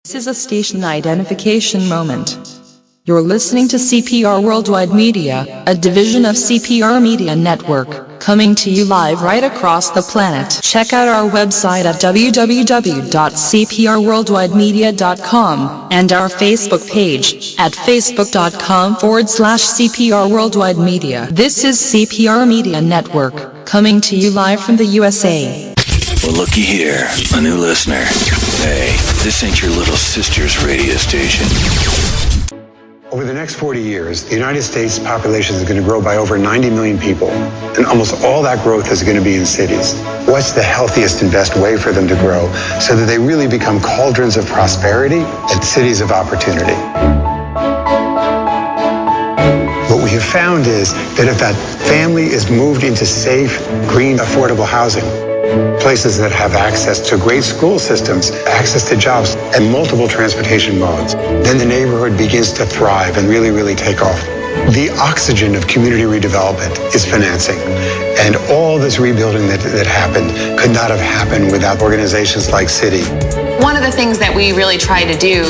This is a station identification moment. You're listening to CPR Worldwide Media, a division of CPR Media Network, coming to you live right across the planet. Check out our website at www.cprworldwidemedia.com and our Facebook page at facebook.com/CPR Worldwide Media. This is CPR Media Network, coming to you live from the USA. Well, looky here, a new listener. Hey, this ain't your little sister's radio station. Over the next 40 years, the United States population is going to grow by over 90 million people, and almost all that growth is going to be in cities. What's the healthiest and best way for them to grow so that they really become cauldrons of prosperity and cities of opportunity? What we have found is that if that family is moved into safe, green, affordable housing, places that have access to great school systems, access to jobs, and multiple transportation modes, then the neighborhood begins to thrive and really take off. The oxygen of community redevelopment is financing. And all this rebuilding that happened could not have happened without organizations like Citi. One of the things that we really try to do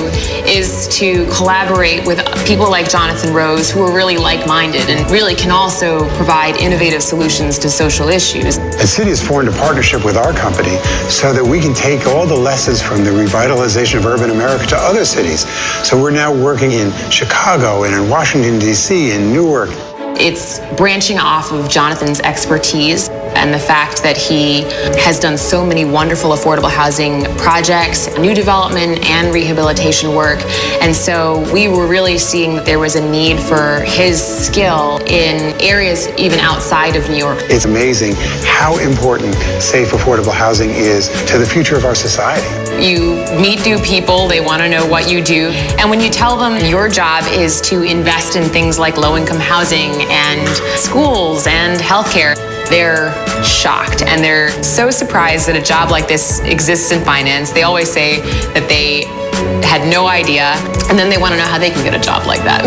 is to collaborate with people like Jonathan Rose, who are really like-minded and really can also provide innovative solutions to social issues. And Citi has formed a partnership with our company so that we can take all the lessons from the revitalization of urban America to other cities. So we're now working in Chicago and in Washington, D.C., and Newark. It's branching off of Jonathan's expertise and the fact that he has done so many wonderful affordable housing projects, new development and rehabilitation work. And so we were really seeing that there was a need for his skill in areas even outside of New York. It's amazing how important safe, affordable housing is to the future of our society. You meet new people, they want to know what you do. And when you tell them your job is to invest in things like low-income housing and schools and healthcare, they're shocked and they're so surprised that a job like this exists in finance. They always say that they had no idea, and then they want to know how they can get a job like that.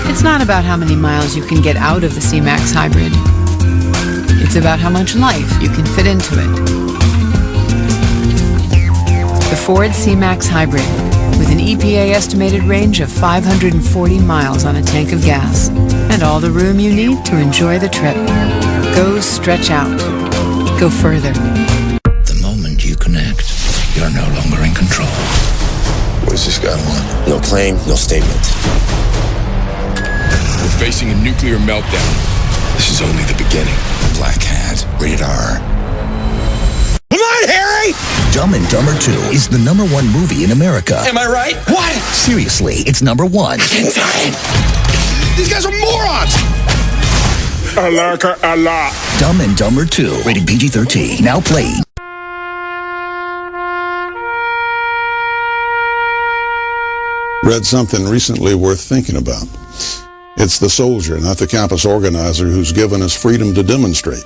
It's not about how many miles you can get out of the C-Max Hybrid. It's about how much life you can fit into it. The Ford C-Max Hybrid, with an EPA estimated range of 540 miles on a tank of gas, and all the room you need to enjoy the trip. Go stretch out. Go further. The moment you connect, you're no longer in control. What does this guy want? No claim, no statement. We're facing a nuclear meltdown. This is only the beginning. Black Hat, rated R. Come on, Harry! Dumb and Dumber 2 is the #1 movie in America. Am I right? What? Seriously, it's #1. These guys are morons! I like her a lot. Dumb and Dumber 2, rated PG-13, now playing. Read something recently worth thinking about. It's the soldier, not the campus organizer, who's given us freedom to demonstrate.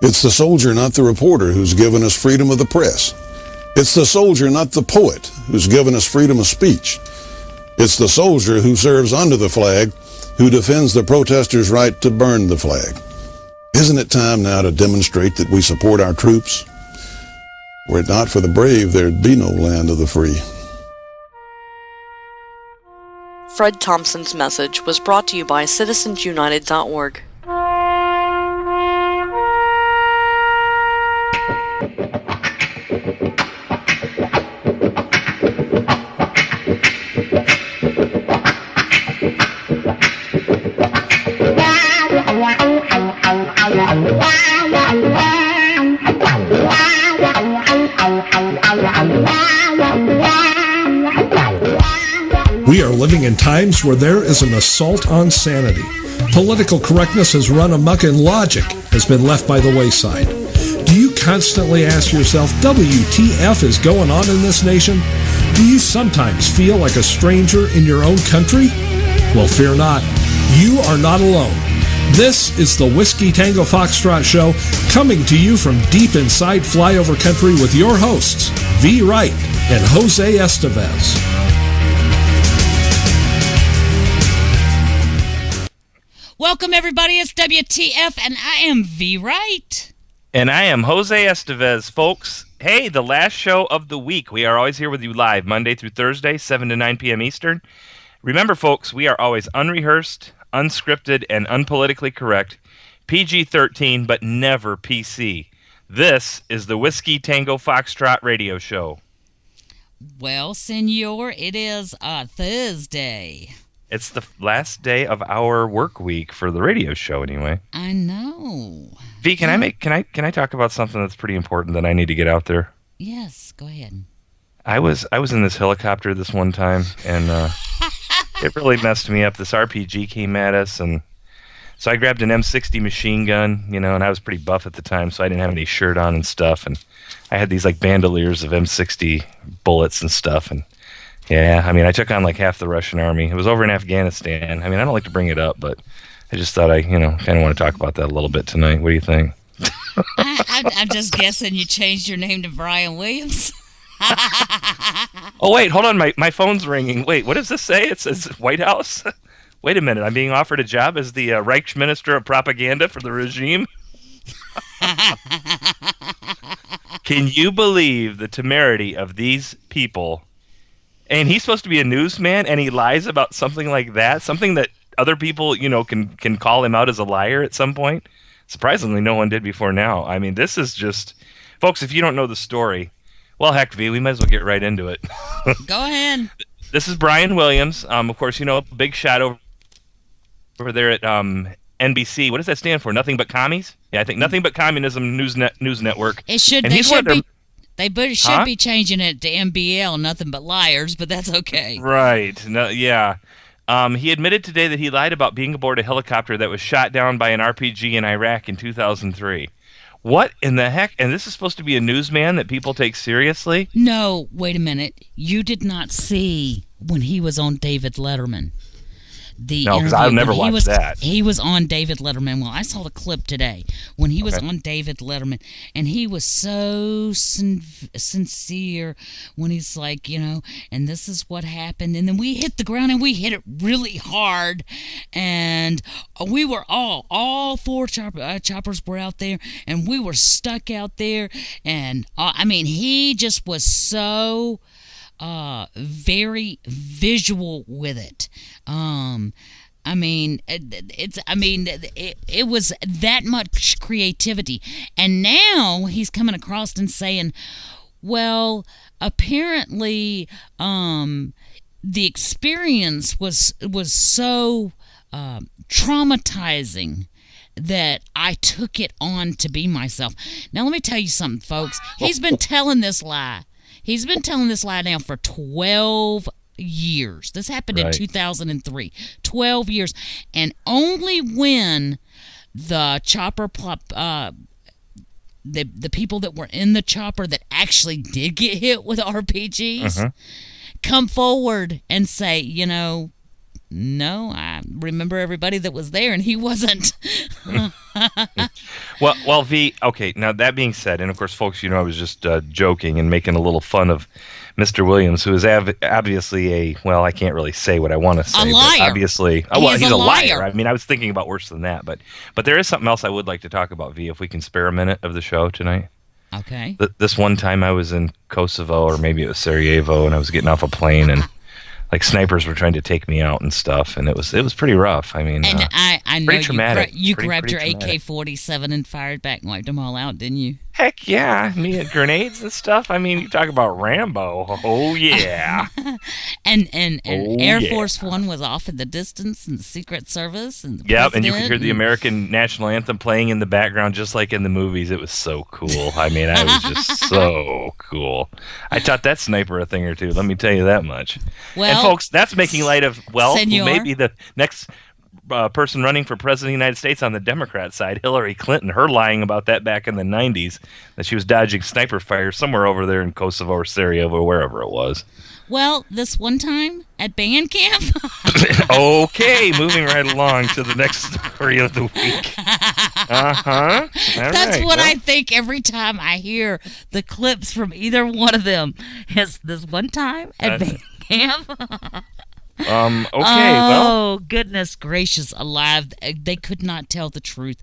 It's the soldier, not the reporter, who's given us freedom of the press. It's the soldier, not the poet, who's given us freedom of speech. It's the soldier who serves under the flag, who defends the protesters' right to burn the flag. Isn't it time now to demonstrate that we support our troops? Were it not for the brave, there'd be no land of the free. Fred Thompson's message was brought to you by citizensunited.org. We are living in times where there is an assault on sanity. Political correctness has run amok and logic has been left by the wayside. Do you constantly ask yourself, WTF is going on in this nation? Do you sometimes feel like a stranger in your own country? Well, fear not. You are not alone. This is the Whiskey Tango Foxtrot Show, coming to you from deep inside flyover country with your hosts, V. Wright and Jose Estevez. Welcome, everybody. It's WTF, and I am V. Wright. And I am Jose Estevez, folks. Hey, the last show of the week. We are always here with you live, Monday through Thursday, 7 to 9 p.m. Eastern. Remember, folks, we are always unrehearsed, unscripted, and unpolitically correct. PG-13, but never PC. This is the Whiskey Tango Foxtrot radio show. Well, senor, it is Thursday. It's the last day of our work week for the radio show, anyway. I know. V, can I talk about something that's pretty important that I need to get out there? Yes, go ahead. I was in this helicopter this one time, and it really messed me up. This RPG came at us, and so I grabbed an M60 machine gun, and I was pretty buff at the time, so I didn't have any shirt on and stuff, and I had these like bandoliers of M60 bullets and stuff, and yeah, I took on like half the Russian army. It was over in Afghanistan. I don't like to bring it up, but I just thought I, kind of want to talk about that a little bit tonight. What do you think? I'm just guessing you changed your name to Brian Williams. Oh, wait, hold on. My phone's ringing. Wait, what does this say? It says White House? Wait a minute. I'm being offered a job as the Reich Minister of Propaganda for the regime? Can you believe the temerity of these people? And he's supposed to be a newsman, and he lies about something like that, something that other people, can call him out as a liar at some point. Surprisingly, no one did before now. This is just... Folks, if you don't know the story, well, heck, V, we might as well get right into it. Go ahead. This is Brian Williams. Of course, big shot over there at NBC. What does that stand for? Nothing But Commies? Yeah, I think Nothing But Communism News Network. It should. They should be. They should be changing it to MBL, Nothing But Liars, but that's okay. Right. No, yeah. He admitted today that he lied about being aboard a helicopter that was shot down by an RPG in Iraq in 2003. What in the heck? And this is supposed to be a newsman that people take seriously? No, wait a minute. You did not see when he was on David Letterman. No, because I've never watched that. He was on David Letterman. Well, I saw the clip today when he was on David Letterman, and he was so sincere when he's like, and this is what happened. And then we hit the ground, and we hit it really hard, and we were all four choppers were out there, and we were stuck out there. And, he just was so... very visual with it. It was that much creativity. And now he's coming across and saying, well, apparently, the experience was so traumatizing that I took it on to be myself. Now, let me tell you something, folks. He's been telling this lie. He's been telling this lie now for 12 years. This happened in 2003. 12 years. And only when the chopper, the people that were in the chopper that actually did get hit with RPGs come forward and say, no, I remember everybody that was there, and he wasn't. Well, V, okay, now that being said, and of course, folks, I was just joking and making a little fun of Mr. Williams, who is obviously I can't really say what I want to say. A liar. But obviously, he's a liar. I was thinking about worse than that, but there is something else I would like to talk about, V, if we can spare a minute of the show tonight. Okay. This one time I was in Kosovo, or maybe it was Sarajevo, and I was getting off a plane, and like snipers were trying to take me out and stuff, and it was pretty rough. I know pretty traumatic. You grabbed your AK-47 and fired back and wiped them all out, didn't you? Heck yeah, grenades and stuff. You talk about Rambo. Oh yeah. and Air Force One was off in the distance, and the Secret Service, and the and you could hear the American national anthem playing in the background, just like in the movies. It was so cool. I was just so cool. I taught that sniper a thing or two. Let me tell you that much. Well, and folks, that's making light of Senor. Who may be the next person running for president of the United States on the Democrat side, Hillary Clinton. Her lying about that back in the 90s, that she was dodging sniper fire somewhere over there in Kosovo or Sarajevo or wherever it was. Well, this one time at band camp. Okay, moving right along to the next story of the week. That's what I think every time I hear the clips from either one of them. Is this one time at band camp? Oh, goodness gracious alive. They could not tell the truth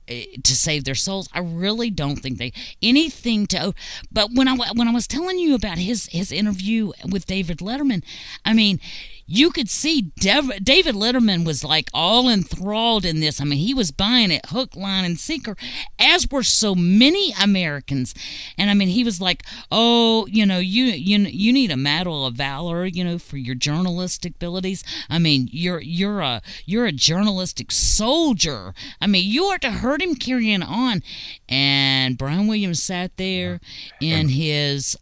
to save their souls. I really don't think they anything to. But when I was telling you about his interview with David Letterman, I mean, you could see David Letterman was like all enthralled in this. I mean, he was buying it hook, line, and sinker, as were so many Americans. And I mean, he was like, "Oh, you need a medal of valor, for your journalistic abilities. I mean, you're a journalistic soldier. I mean, you are to hurt him carrying on." And Brian Williams sat there in his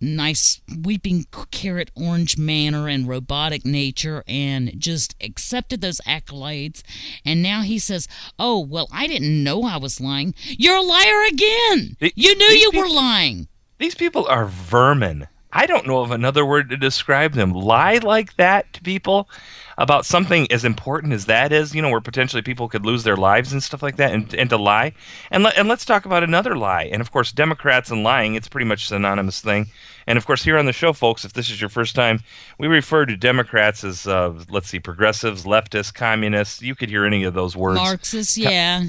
nice weeping carrot orange manner and robotic nature and just accepted those accolades. And now he says, "Oh, well, I didn't know I was lying." You're a liar again. You knew you were lying. These people are vermin. I don't know of another word to describe them. Lie like that to people about something as important as that is, where potentially people could lose their lives and stuff like that, and to lie. And let's talk about another lie. And of course, Democrats and lying, it's pretty much a synonymous thing. And of course, here on the show, folks, if this is your first time, we refer to Democrats as, progressives, leftists, communists. You could hear any of those words. Marxists, yeah.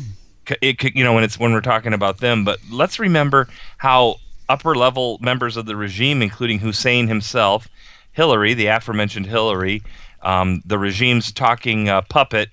It could, when we're talking about them. But let's remember how upper-level members of the regime, including Hussein himself, Hillary, the aforementioned Hillary, the regime's talking puppet,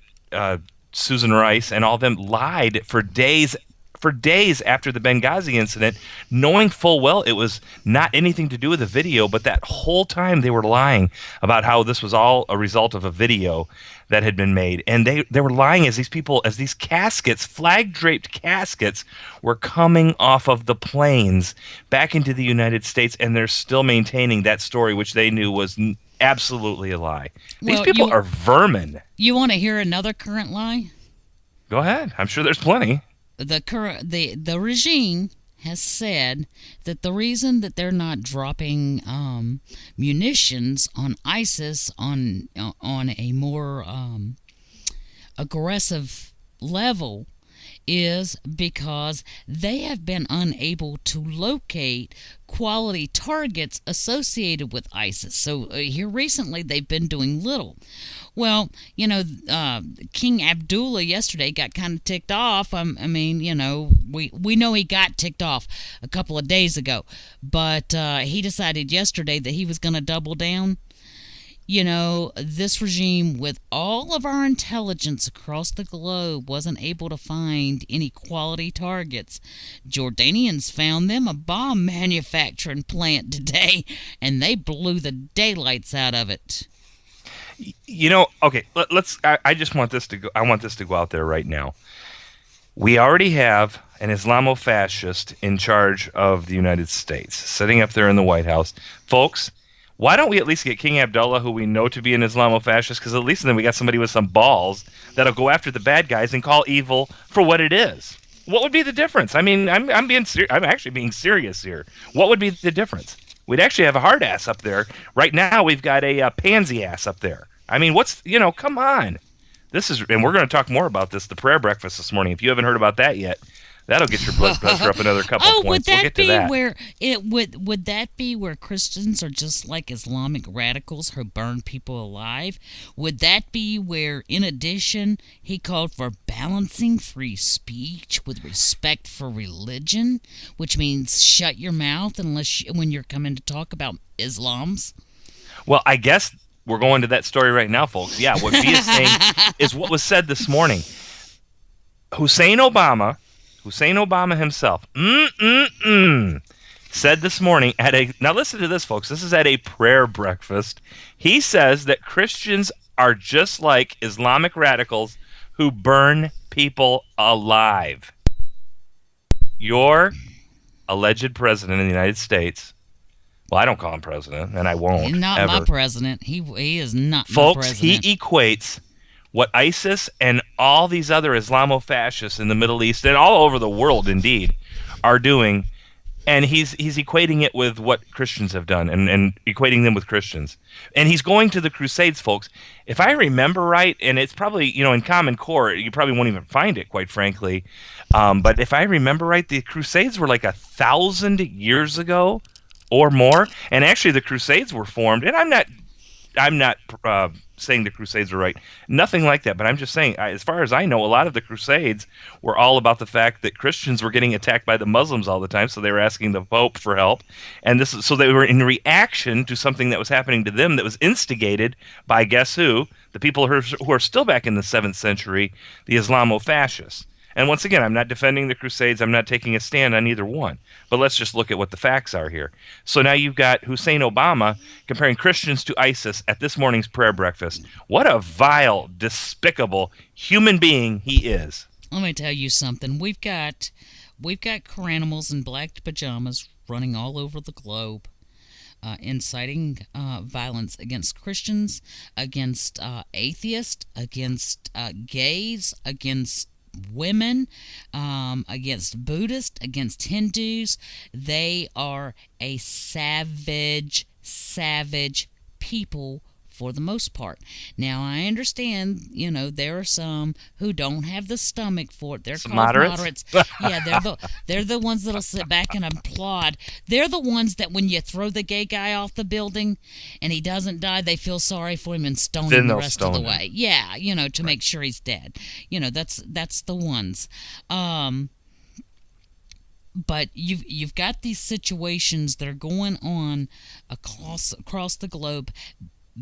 Susan Rice, and all of them lied for days after the Benghazi incident, knowing full well it was not anything to do with the video, but that whole time they were lying about how this was all a result of a video that had been made. And they were lying as these caskets, flag-draped caskets, were coming off of the planes back into the United States, and they're still maintaining that story, which they knew was absolutely a lie. These people are vermin. You want to hear another current lie? Go ahead. I'm sure there's plenty. The regime has said that the reason that they're not dropping munitions on ISIS on a more aggressive level is because they have been unable to locate quality targets associated with ISIS. So here recently they've been doing little. Well, King Abdullah yesterday got kind of ticked off. We know he got ticked off a couple of days ago, but he decided yesterday that he was going to double down. This regime, with all of our intelligence across the globe, wasn't able to find any quality targets. Jordanians found them a bomb manufacturing plant today, and they blew the daylights out of it. Okay, let's. I just want this to go. I want this to go out there right now. We already have an Islamofascist in charge of the United States, sitting up there in the White House, folks. Why don't we at least get King Abdullah, who we know to be an Islamofascist, because at least then we got somebody with some balls that'll go after the bad guys and call evil for what it is. What would be the difference? I mean, I'm actually being serious here. What would be the difference? We'd actually have a hard ass up there. Right now, we've got a pansy ass up there. I mean, come on. And we're going to talk more about this, the prayer breakfast this morning. If you haven't heard about that yet, that'll get your blood pressure up another couple points. Would that we'll get to that. Would that be where Christians are just like Islamic radicals who burn people alive? Would that be where, in addition, he called for balancing free speech with respect for religion, which means shut your mouth when you're coming to talk about Islams? Well, I guess we're going to that story right now, folks. Yeah, what B is saying is what was said this morning. Hussein Obama himself, said this morning now listen to this, folks. This is at a prayer breakfast. He says that Christians are just like Islamic radicals who burn people alive. Your alleged president of the United States, well, I don't call him president, and I won't. He's not ever. My president. He is not folks, my president. He equates what ISIS and all these other Islamofascists in the Middle East and all over the world, indeed, are doing, and he's equating it with what Christians have done and equating them with Christians. And he's going to the Crusades, folks. If I remember right, and it's probably, in Common Core, you probably won't even find it, quite frankly, but if I remember right, the Crusades were like 1,000 years ago or more, and actually the Crusades were formed, and I'm not saying the Crusades are right. Nothing like that. But I'm just saying, as far as I know, a lot of the Crusades were all about the fact that Christians were getting attacked by the Muslims all the time, so they were asking the Pope for help. And so they were in reaction to something that was happening to them that was instigated by, guess who? The people who are still back in the 7th century, the Islamo-fascists. And once again, I'm not defending the Crusades. I'm not taking a stand on either one. But let's just look at what the facts are here. So now you've got Hussein Obama comparing Christians to ISIS at this morning's prayer breakfast. What a vile, despicable human being he is. Let me tell you something. We've got Coranimals in black pajamas running all over the globe, inciting violence against Christians, against atheists, against gays, against women, against Buddhists, against Hindus. They are a savage people for the most part. Now, I understand, there are some who don't have the stomach for it. They're called moderates. Yeah, they're the ones that'll sit back and applaud. They're the ones that when you throw the gay guy off the building and he doesn't die, they feel sorry for him and stone him the rest of the way. Yeah, to make sure he's dead. That's the ones. But you've got these situations that are going on across the globe.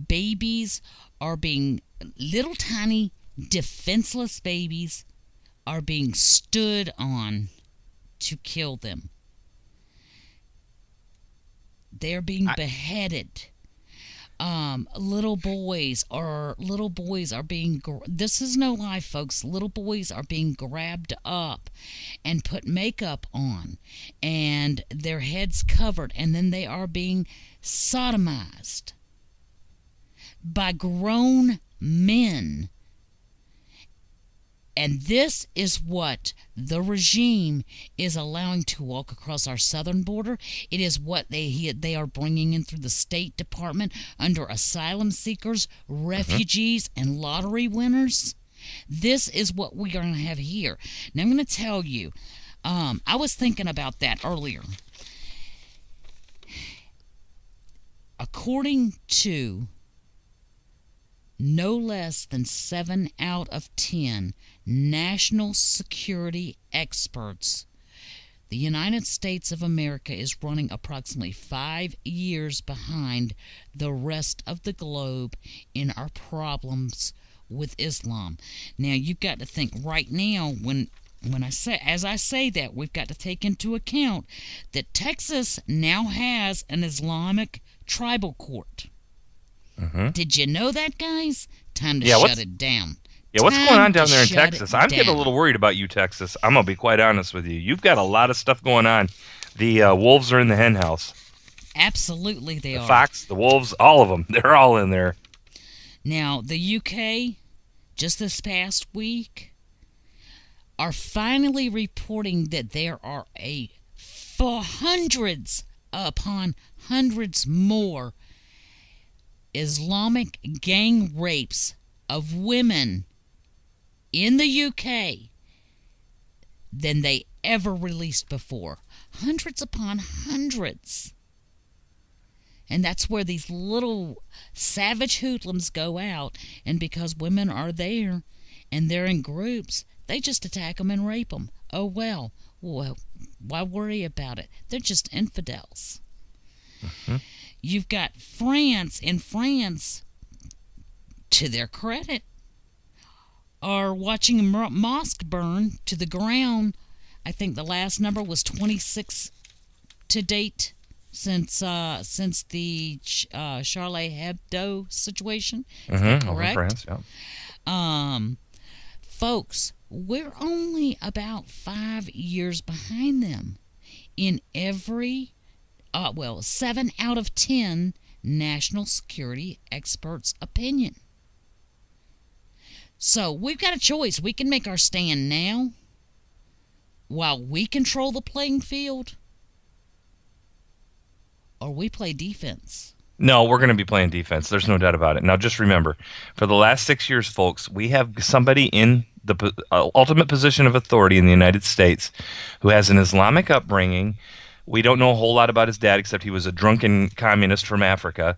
Babies are being, little tiny defenseless babies are being stood on to kill them. They're being beheaded. Little boys are being, this is no lie, folks, little boys are being grabbed up and put makeup on and their heads covered, and then they are being sodomized by grown men. And this is what the regime is allowing to walk across our southern border. It is what they are bringing in through the State Department under asylum seekers, refugees, and lottery winners. This is what we are going to have here. Now, I'm going to tell you, I was thinking about that earlier. According to no less than 7 out of 10 national security experts, the United States of America is running approximately 5 years behind the rest of the globe in our problems with Islam. Now, you've got to think right now, as I say that, we've got to take into account that Texas now has an Islamic tribal court. Did you know that, guys? Time to shut it down. Yeah, what's going on down there in Texas? I'm getting a little worried about you, Texas. I'm going to be quite honest with you. You've got a lot of stuff going on. The wolves are in the hen house. Absolutely they are. The fox, the wolves, all of them. They're all in there. Now, the UK, just this past week, are finally reporting that there are hundreds upon hundreds more Islamic gang rapes of women in the UK than they ever released before. Hundreds upon hundreds. And that's where these little savage hoodlums go out, and because women are there and they're in groups, they just attack them and rape them. Oh, well, why worry about it? They're just infidels. You've got France. In France, to their credit, are watching a mosque burn to the ground. I think the last number was 26 to date since the Charlie Hebdo situation. Is that correct? France, yeah. Folks, we're only about 5 years behind them in every 7 out of 10 national security experts' opinion. So we've got a choice. We can make our stand now while we control the playing field, or we play defense. No, we're going to be playing defense. There's no doubt about it. Now, just remember, for the last 6 years, folks, we have somebody in the ultimate position of authority in the United States who has an Islamic upbringing. We don't know a whole lot about his dad, except he was a drunken communist from Africa.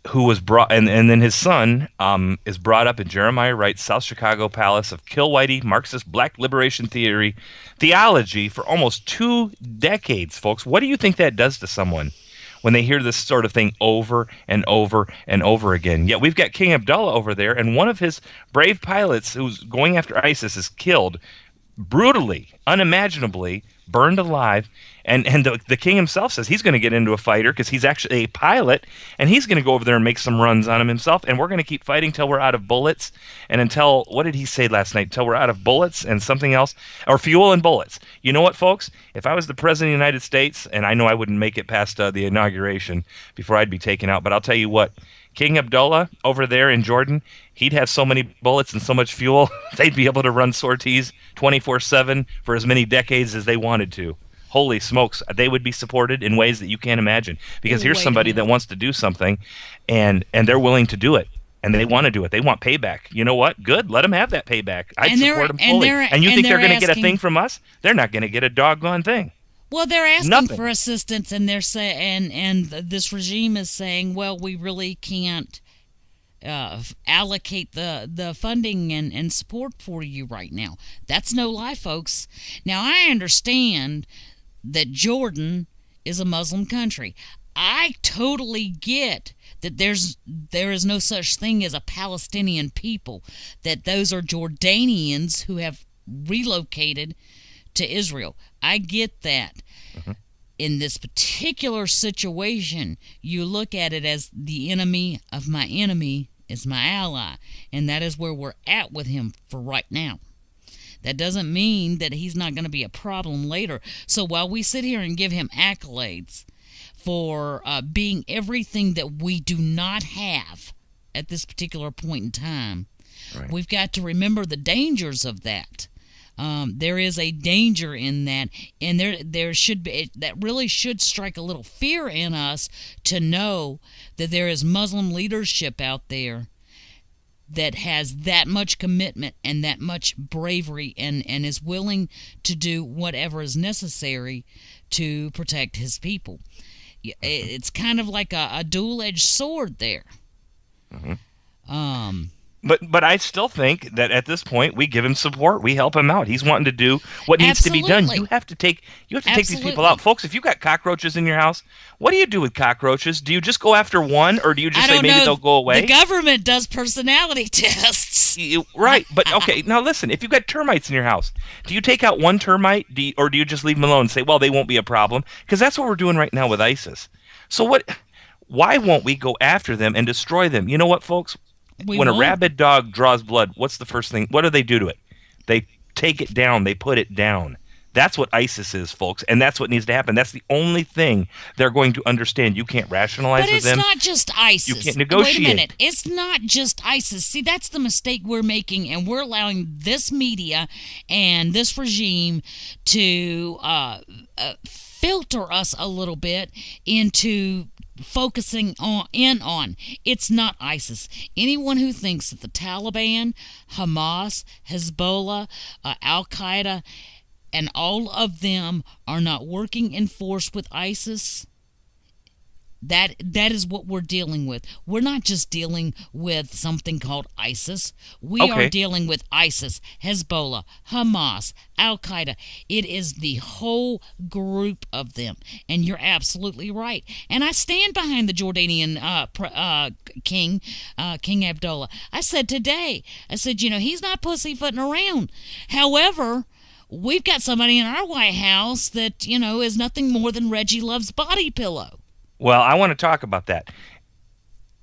who was brought, and then his son is brought up in Jeremiah Wright's South Chicago Palace of Kill Whitey Marxist Black Liberation theology for almost 2 decades, folks. What do you think that does to someone when they hear this sort of thing over and over and over again? Yet we've got King Abdullah over there, and one of his brave pilots who's going after ISIS is killed brutally, unimaginably, burned alive. And the king himself says he's going to get into a fighter because he's actually a pilot, and he's going to go over there and make some runs on him himself. And we're going to keep fighting till we're out of bullets, and until, what did he say last night? Till we're out of bullets and something else, or fuel and bullets. You know what, folks? If I was the president of the United States, and I know I wouldn't make it past the inauguration before I'd be taken out, but I'll tell you what, King Abdullah over there in Jordan, he'd have so many bullets and so much fuel, they'd be able to run sorties 24/7 for as many decades as they wanted to. Holy smokes, they would be supported in ways that you can't imagine. Because here's somebody that wants to do something, and they're willing to do it. And they want to do it. They want payback. You know what? Good. Let them have that payback. I'd support them fully. And you think they're going to get a thing from us? They're not going to get a doggone thing. Well, they're asking for assistance, and they're saying, and this regime is saying, well, we really can't allocate the funding and support for you right now. That's no lie, folks. Now, I understand that Jordan is a Muslim country. I totally get that there is no such thing as a Palestinian people, that those are Jordanians who have relocated to Israel. I get that. Mm-hmm. In this particular situation, you look at it as the enemy of my enemy is my ally, and that is where we're at with him for right now. That doesn't mean that he's not going to be a problem later. So while we sit here and give him accolades for being everything that we do not have at this particular point in time, right, we've got to remember the dangers of that. There is a danger in that, and there should be, that really should strike a little fear in us to know that there is Muslim leadership out there that has that much commitment and that much bravery and is willing to do whatever is necessary to protect his people. It's kind of like a dual-edged sword there. Mm-hmm. But I still think that at this point we give him support. We help him out. He's wanting to do what needs to be done. You have to take these people out, folks. If you've got cockroaches in your house, what do you do with cockroaches? Do you just go after one, or do you just say maybe they'll go away? The government does personality tests. Right, but okay. Now listen, if you've got termites in your house, do you take out one termite, or do you just leave them alone and say, well, they won't be a problem? Because that's what we're doing right now with ISIS. So why won't we go after them and destroy them? You know what, folks? When a rabid dog draws blood, what's the first thing? What do they do to it? They take it down. They put it down. That's what ISIS is, folks, and that's what needs to happen. That's the only thing they're going to understand. You can't rationalize with them. But it's not just ISIS. You can't negotiate. Wait a minute. It's not just ISIS. See, that's the mistake we're making, and we're allowing this media and this regime to filter us a little bit into focusing on it's not ISIS. Anyone who thinks that the Taliban, Hamas, Hezbollah, Al-Qaeda, and all of them are not working in force with ISIS, that is what we're dealing with. We're not just dealing with something called ISIS. We are dealing with ISIS, Hezbollah, Hamas, Al-Qaeda. It is the whole group of them. And you're absolutely right. And I stand behind the Jordanian king, King Abdullah. I said today, he's not pussyfooting around. However, we've got somebody in our White House that, is nothing more than Reggie Love's body pillow. Well, I want to talk about that.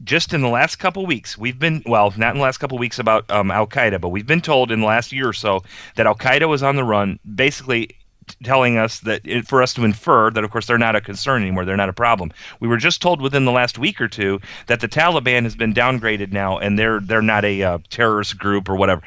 Just in the last couple weeks, we've been, not in the last couple weeks about Al-Qaeda, but we've been told in the last year or so that Al-Qaeda was on the run, basically telling us that for us to infer that, of course, they're not a concern anymore. They're not a problem. We were just told within the last week or two that the Taliban has been downgraded now, and they're not a terrorist group or whatever.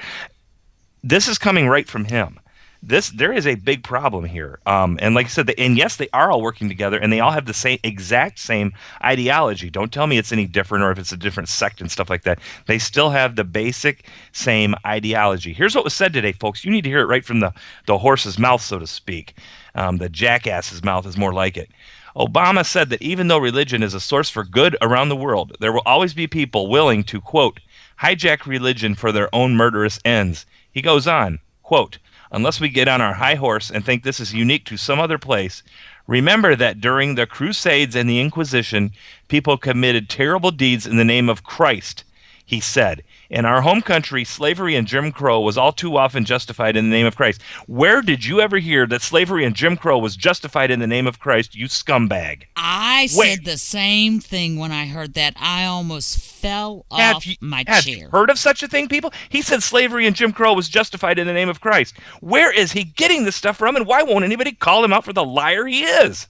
This is coming right from him. There is a big problem here, and like I said, and yes, they are all working together, and they all have the exact same ideology. Don't tell me it's any different, or if it's a different sect and stuff like that. They still have the basic same ideology. Here's what was said today, folks. You need to hear it right from the horse's mouth, so to speak. The jackass's mouth is more like it. Obama said that even though religion is a source for good around the world, there will always be people willing to, quote, hijack religion for their own murderous ends. He goes on, quote, unless we get on our high horse and think this is unique to some other place, remember that during the Crusades and the Inquisition, people committed terrible deeds in the name of Christ, he said. In our home country, slavery and Jim Crow was all too often justified in the name of Christ. Where did you ever hear that slavery and Jim Crow was justified in the name of Christ, you scumbag? I said the same thing when I heard that. I almost fell off my chair. Have you heard of such a thing, people? He said slavery and Jim Crow was justified in the name of Christ. Where is he getting this stuff from, and why won't anybody call him out for the liar he is?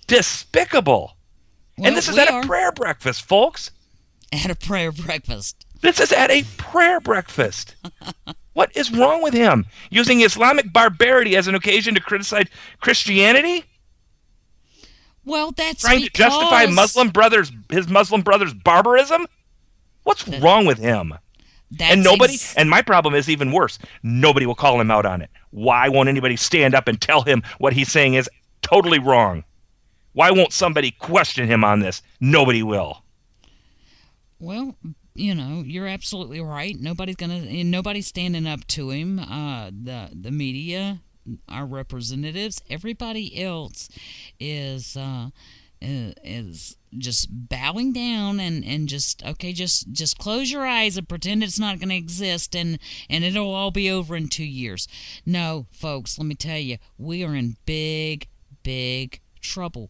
Despicable. Well, and this is at a prayer breakfast, folks. At a prayer breakfast. This is at a prayer breakfast. What is wrong with him? Using Islamic barbarity as an occasion to criticize Christianity? Well, that's trying to justify his Muslim brother's barbarism? What's wrong with him? And and my problem is even worse. Nobody will call him out on it. Why won't anybody stand up and tell him what he's saying is totally wrong? Why won't somebody question him on this? Nobody will. Well, you're absolutely right. Nobody's standing up to him. The media, our representatives, everybody else is just bowing down and just close your eyes and pretend it's not going to exist and it'll all be over in 2 years. No, folks, let me tell you, we are in big, big trouble.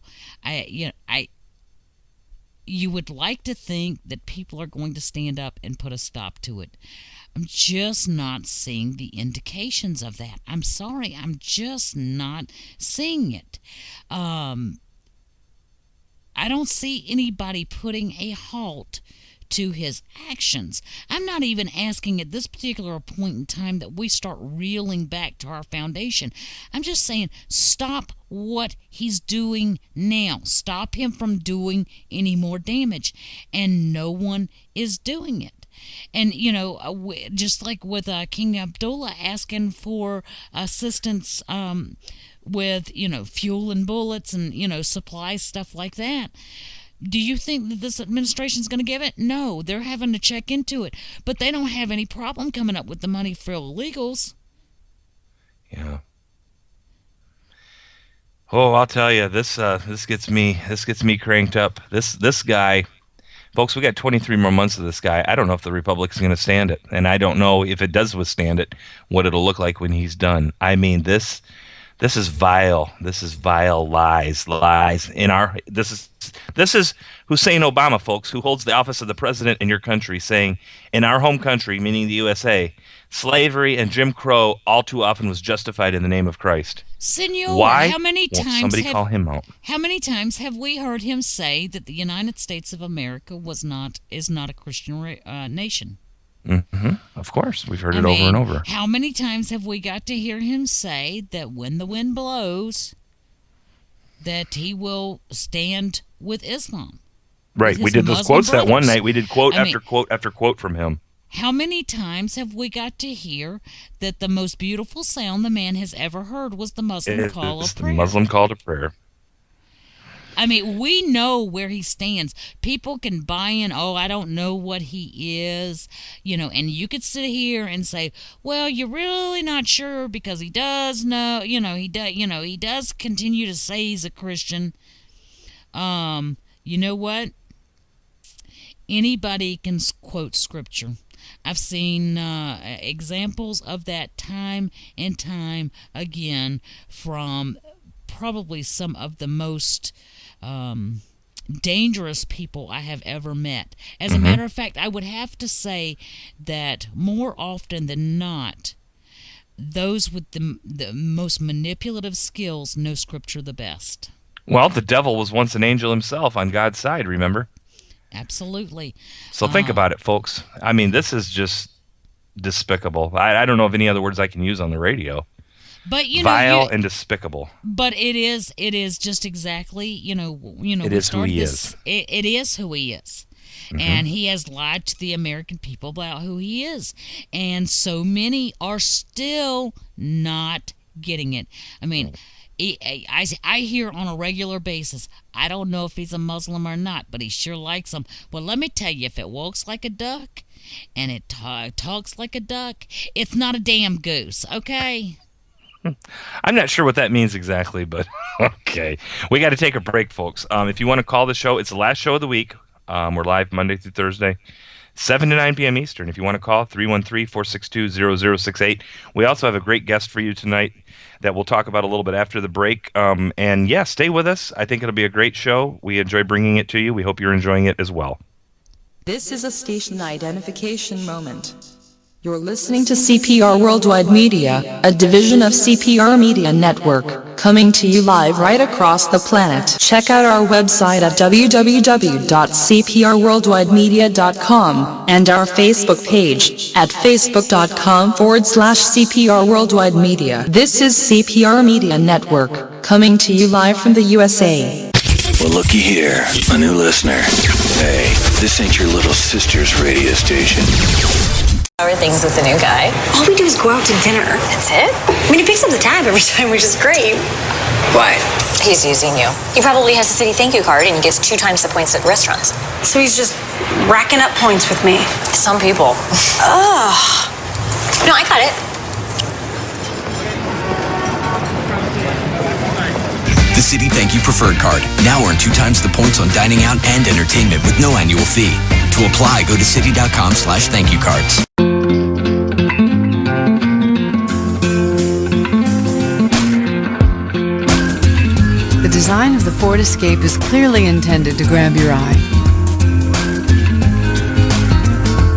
You would like to think that people are going to stand up and put a stop to it. I'm just not seeing the indications of that. I'm sorry, I'm just not seeing it. I don't see anybody putting a halt to his actions. I'm not even asking at this particular point in time that we start reeling back to our foundation. I'm just saying, stop what he's doing now. Stop him from doing any more damage. And no one is doing it. And, just like with King Abdullah asking for assistance with, fuel and bullets and, supplies, stuff like that. Do you think that this administration is going to give it? No, they're having to check into it. But they don't have any problem coming up with the money for illegals. Yeah. Oh, I'll tell you, this gets me cranked up. This guy, folks, we got 23 more months of this guy. I don't know if the Republic's going to stand it, and I don't know if it does withstand it, what it'll look like when he's done. I mean, this is vile. This is vile lies. This is Hussein Obama, folks, who holds the office of the president in your country, saying, in our home country, meaning the USA, slavery and Jim Crow all too often was justified in the name of Christ. Senor, why how many won't times somebody call him out? How many times have we heard him say that the United States of America is not a Christian nation? Mm-hmm. Of course, we've heard it over and over. How many times have we got to hear him say that when the wind blows, that he will stand with Islam? Right, we did those quotes that one night. We did quote after quote after quote from him. How many times have we got to hear that the most beautiful sound the man has ever heard was the Muslim call of prayer? The Muslim call to prayer. I mean, we know where he stands. People can buy in, I don't know what he is, and you could sit here and say, well, you're really not sure because he does know, he does continue to say he's a Christian. You know what? Anybody can quote scripture. I've seen examples of that time and time again from probably some of the most dangerous people I have ever met. As a matter of fact, I would have to say that more often than not, those with the most manipulative skills know Scripture the best. Well, the devil was once an angel himself on God's side, remember? Absolutely. So think about it, folks. I mean, this is just despicable. I don't know of any other words I can use on the radio. But vile and despicable. But it is just exactly, It is who he is. It is who he is. Mm-hmm. And he has lied to the American people about who he is. And so many are still not getting it. I mean, I hear on a regular basis. I don't know if he's a Muslim or not, but he sure likes them. Well, let me tell you, if it walks like a duck and it talks like a duck, it's not a damn goose, okay? I'm not sure what that means exactly, but okay. We got to take a break, folks. If you want to call the show, it's the last show of the week. We're live Monday through Thursday, 7 to 9 p.m. Eastern. If you want to call, 313-462-0068. We also have a great guest for you tonight that we'll talk about a little bit after the break. And yeah, stay with us. I think it'll be a great show. We enjoy bringing it to you. We hope you're enjoying it as well. This is a station identification moment. You're listening to CPR Worldwide Media, a division of CPR Media Network, coming to you live right across the planet. Check out our website at www.cprworldwidemedia.com and our Facebook page at facebook.com/CPR Worldwide Media. This is CPR Media Network, coming to you live from the USA. Well, looky here, a new listener. Hey, this ain't your little sister's radio station. How are things with the new guy? All we do is go out to dinner. That's it? I mean, he picks up the tab every time, which is great. Why? He's using you. He probably has a city thank you card and he gets 2 times the points at restaurants. So he's just racking up points with me. Some people. Ugh. No, I got it. The City Thank You Preferred Card. Now earn 2 times the points on dining out and entertainment with no annual fee. To apply, go to city.com/thankyoucards. The design of the Ford Escape is clearly intended to grab your eye.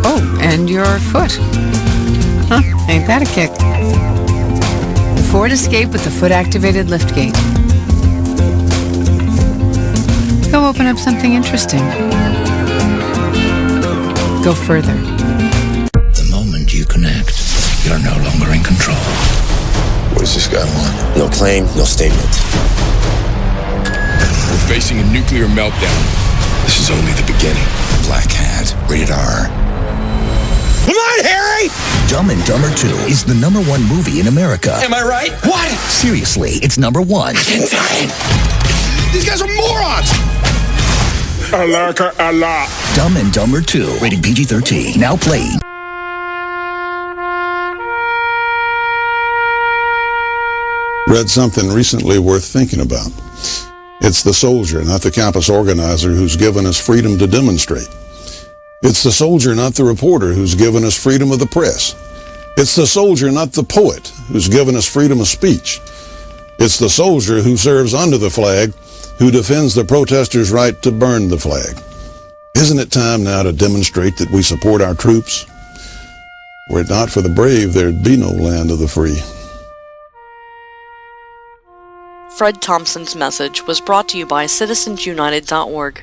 Oh, and your foot. Huh, ain't that a kick? The Ford Escape with the foot-activated liftgate. Go open up something interesting. Go further. The moment you connect, you're no longer in control. What does this guy want? No claim, no statement. We're facing a nuclear meltdown. This is only the beginning. Black Hat, rated R. Come on, Harry! Dumb and Dumber 2 is the #1 movie in America. Am I right? What? Seriously, it's #1. These guys are morons! I like her a lot. Dumb and Dumber 2, rated PG-13. Now playing. Read something recently worth thinking about. It's the soldier, not the campus organizer, who's given us freedom to demonstrate. It's the soldier, not the reporter, who's given us freedom of the press. It's the soldier, not the poet, who's given us freedom of speech. It's the soldier who serves under the flag, who defends the protesters' right to burn the flag. Isn't it time now to demonstrate that we support our troops? Were it not for the brave, there'd be no land of the free. Fred Thompson's message was brought to you by citizensunited.org.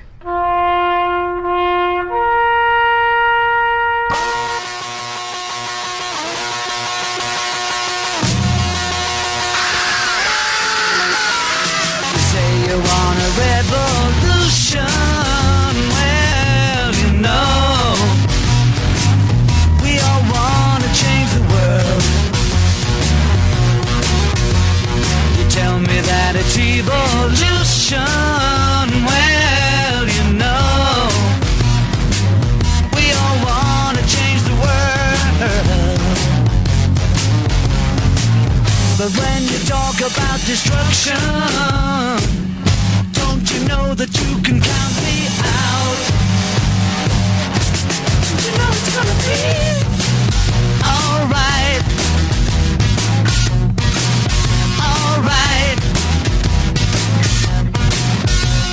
Evolution, well, you know, we all want to change the world. But when you talk about destruction, don't you know that you can count me out? Don't you know it's gonna be alright? Alright.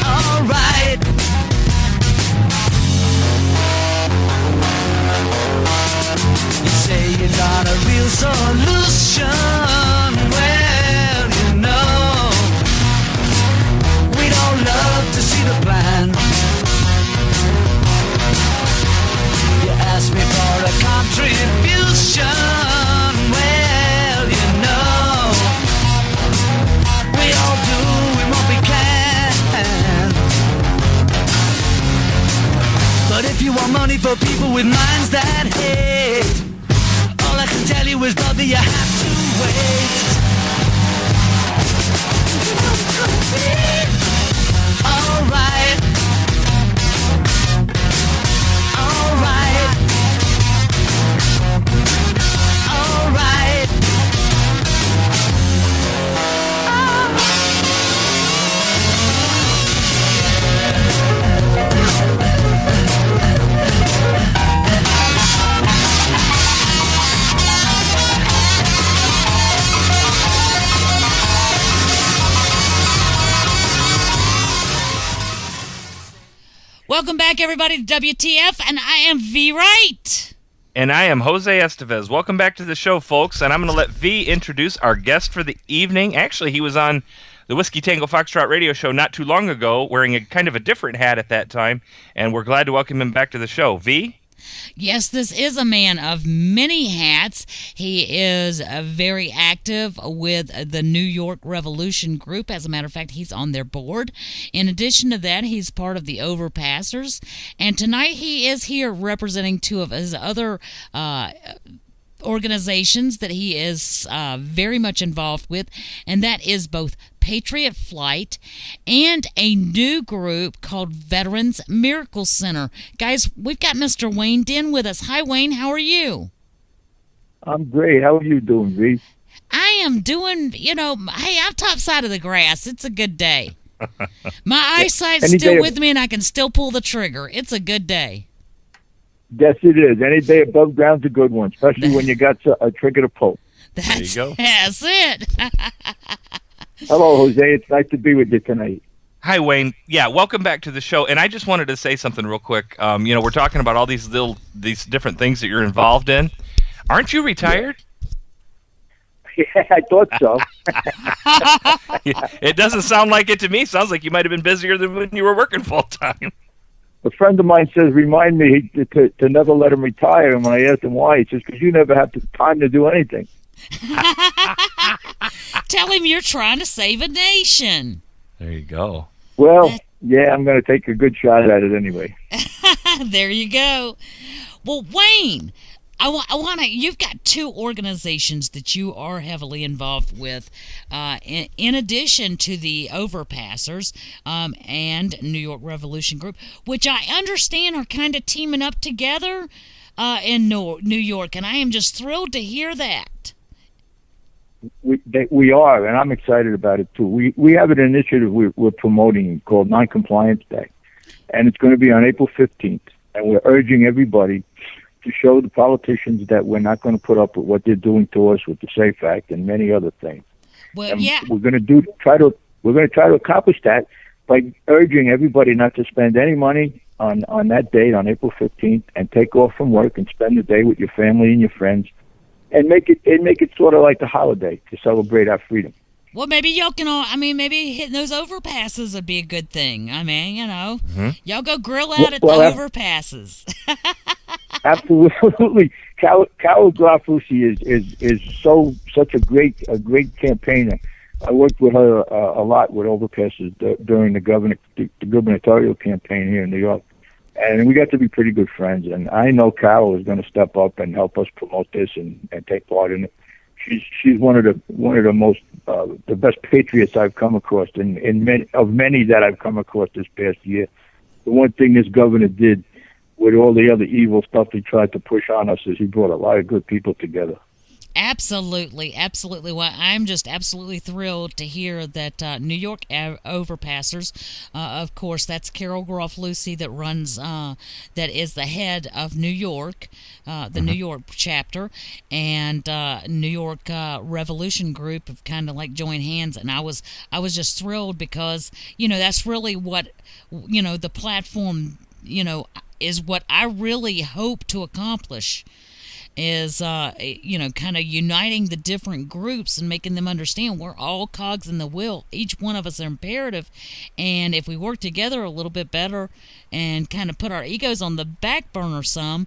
Alright. You say you got a real solution. Well, you know, we'd all love to see the plan. You asked me for a contribution. Well, you know, we all do what we can. But if you want money for people with minds that hate, all I can tell you is, brother, you have to wait. Alright. Alright. Alright. Welcome back, everybody, to WTF, and I am V. Wright. And I am Jose Estevez. Welcome back to the show, folks. And I'm going to let V introduce our guest for the evening. Actually, he was on the Whiskey Tango Foxtrot radio show not too long ago, wearing a kind of a different hat at that time. And we're glad to welcome him back to the show. V? Yes, this is a man of many hats. He is very active with the New York Revolution Group. As a matter of fact, he's on their board. In addition to that, he's part of the Overpassers. And tonight he is here representing two of his other organizations that he is very much involved with, and that is both Patriot Flight and a new group called Veterans Miracle Center. Guys, we've got Mr. Wayne Denn with us. Hi, Wayne. How are you? I'm great. How are you doing, Reese? I am doing, hey, I'm top side of the grass. It's a good day. My eyesight's still with me, and I can still pull the trigger. It's a good day. Yes, it is. Any day above ground's a good one, especially when you got a trigger to pull. There you go. That's it. Hello, Jose. It's nice to be with you tonight. Hi, Wayne. Yeah, welcome back to the show. And I just wanted to say something real quick. We're talking about all these different things that you're involved in. Aren't you retired? Yeah, I thought so. It doesn't sound like it to me. Sounds like you might have been busier than when you were working full time. A friend of mine says, remind me to never let him retire. And when I asked him why, he says, because you never have the time to do anything. Tell him you're trying to save a nation. There you go. Well, yeah, I'm going to take a good shot at it anyway. There you go. Well, Wayne, I want to. You've got two organizations that you are heavily involved with, in addition to the Overpassers and New York Revolution Group, which I understand are kind of teaming up together in New York, and I am just thrilled to hear that. We are, and I'm excited about it too. We have an initiative we're promoting called Non-Compliance Day, and it's going to be on April 15th, and we're urging everybody to show the politicians that we're not going to put up with what they're doing to us with the SAFE Act and many other things. Well, and yeah, we're going to try to accomplish that by urging everybody not to spend any money on that date on April 15th and take off from work and spend the day with your family and your friends. And make it sort of like a holiday to celebrate our freedom. Well, maybe y'all can all, maybe hitting those overpasses would be a good thing. Y'all go grill out at the overpasses. Absolutely. Carol Graffucci is such a great campaigner. I worked with her a lot with overpasses during the gubernatorial campaign here in New York. And we got to be pretty good friends. And I know Carol is going to step up and help us promote this and take part in it. She's one of the most the best patriots I've come across in many that I've come across this past year. The one thing this governor did with all the other evil stuff he tried to push on us is he brought a lot of good people together. Absolutely. Well, I'm just absolutely thrilled to hear that New York Overpassers, of course, that's Carol Graffucci that runs, that is the head of New York, the New York chapter, and New York Revolution Group have kind of like joined hands, and I was just thrilled because, that's really what, the platform, is what I really hope to accomplish. Is, kind of uniting the different groups and making them understand we're all cogs in the wheel. Each one of us are imperative. And if we work together a little bit better and kind of put our egos on the back burner some,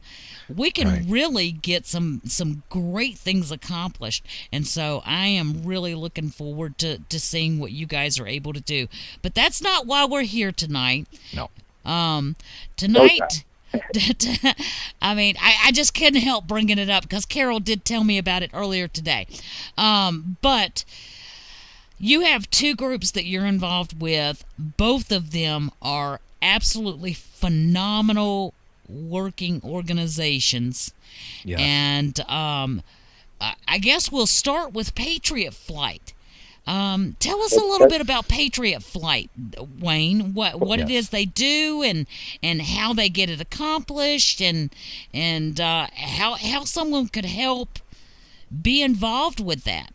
we can really get some great things accomplished. And so I am really looking forward to seeing what you guys are able to do. But that's not why we're here tonight. No. Tonight... I just couldn't help bringing it up because Carol did tell me about it earlier today. But You have two groups that you're involved with. Both of them are absolutely phenomenal working organizations. Yes. And I guess we'll start with Patriot Flight. Tell us a little bit about Patriot Flight, Wayne. What it is they do, and how they get it accomplished, and how someone could help be involved with that.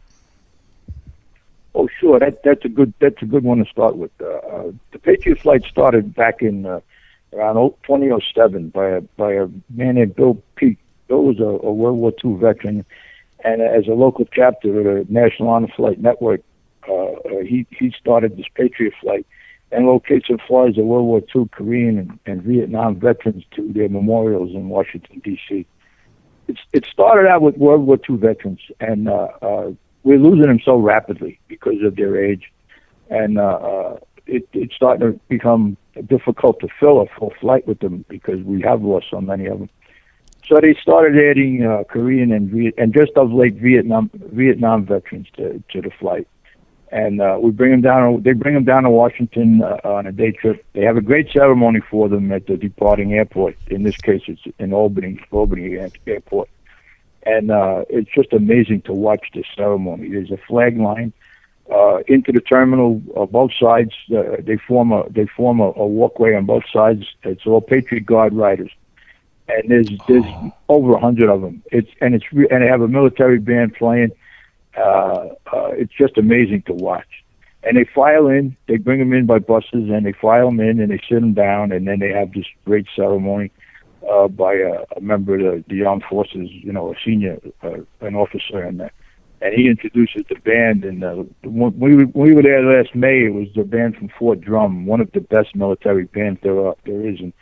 Oh, sure. That's a good one to start with. The Patriot Flight started back in around 2007 by a man named Bill Peake. Bill was a World War II veteran, and as a local chapter of the National Honor Flight Network, he started this Patriot Flight and locates and flies the World War II, Korean, and Vietnam veterans to their memorials in Washington, D.C. It started out with World War II veterans, and we're losing them so rapidly because of their age, and it's starting to become difficult to fill a full flight with them because we have lost so many of them. So they started adding Korean and just of late Vietnam veterans to the flight, and we bring them down. They bring them down to Washington on a day trip. They have a great ceremony for them at the departing airport. In this case, it's in Albany Airport. And it's just amazing to watch this ceremony. There's a flag line into the terminal. Both sides they form a walkway on both sides. It's all Patriot Guard riders, and there's over 100 of them. And they have a military band playing. It's just amazing to watch. And they file in. They bring them in by buses, and they file them in, and they sit them down, and then they have this great ceremony. By a member of the armed forces, a senior, an officer, and he introduces the band. And when we were there last May, it was the band from Fort Drum, one of the best military bands there is. And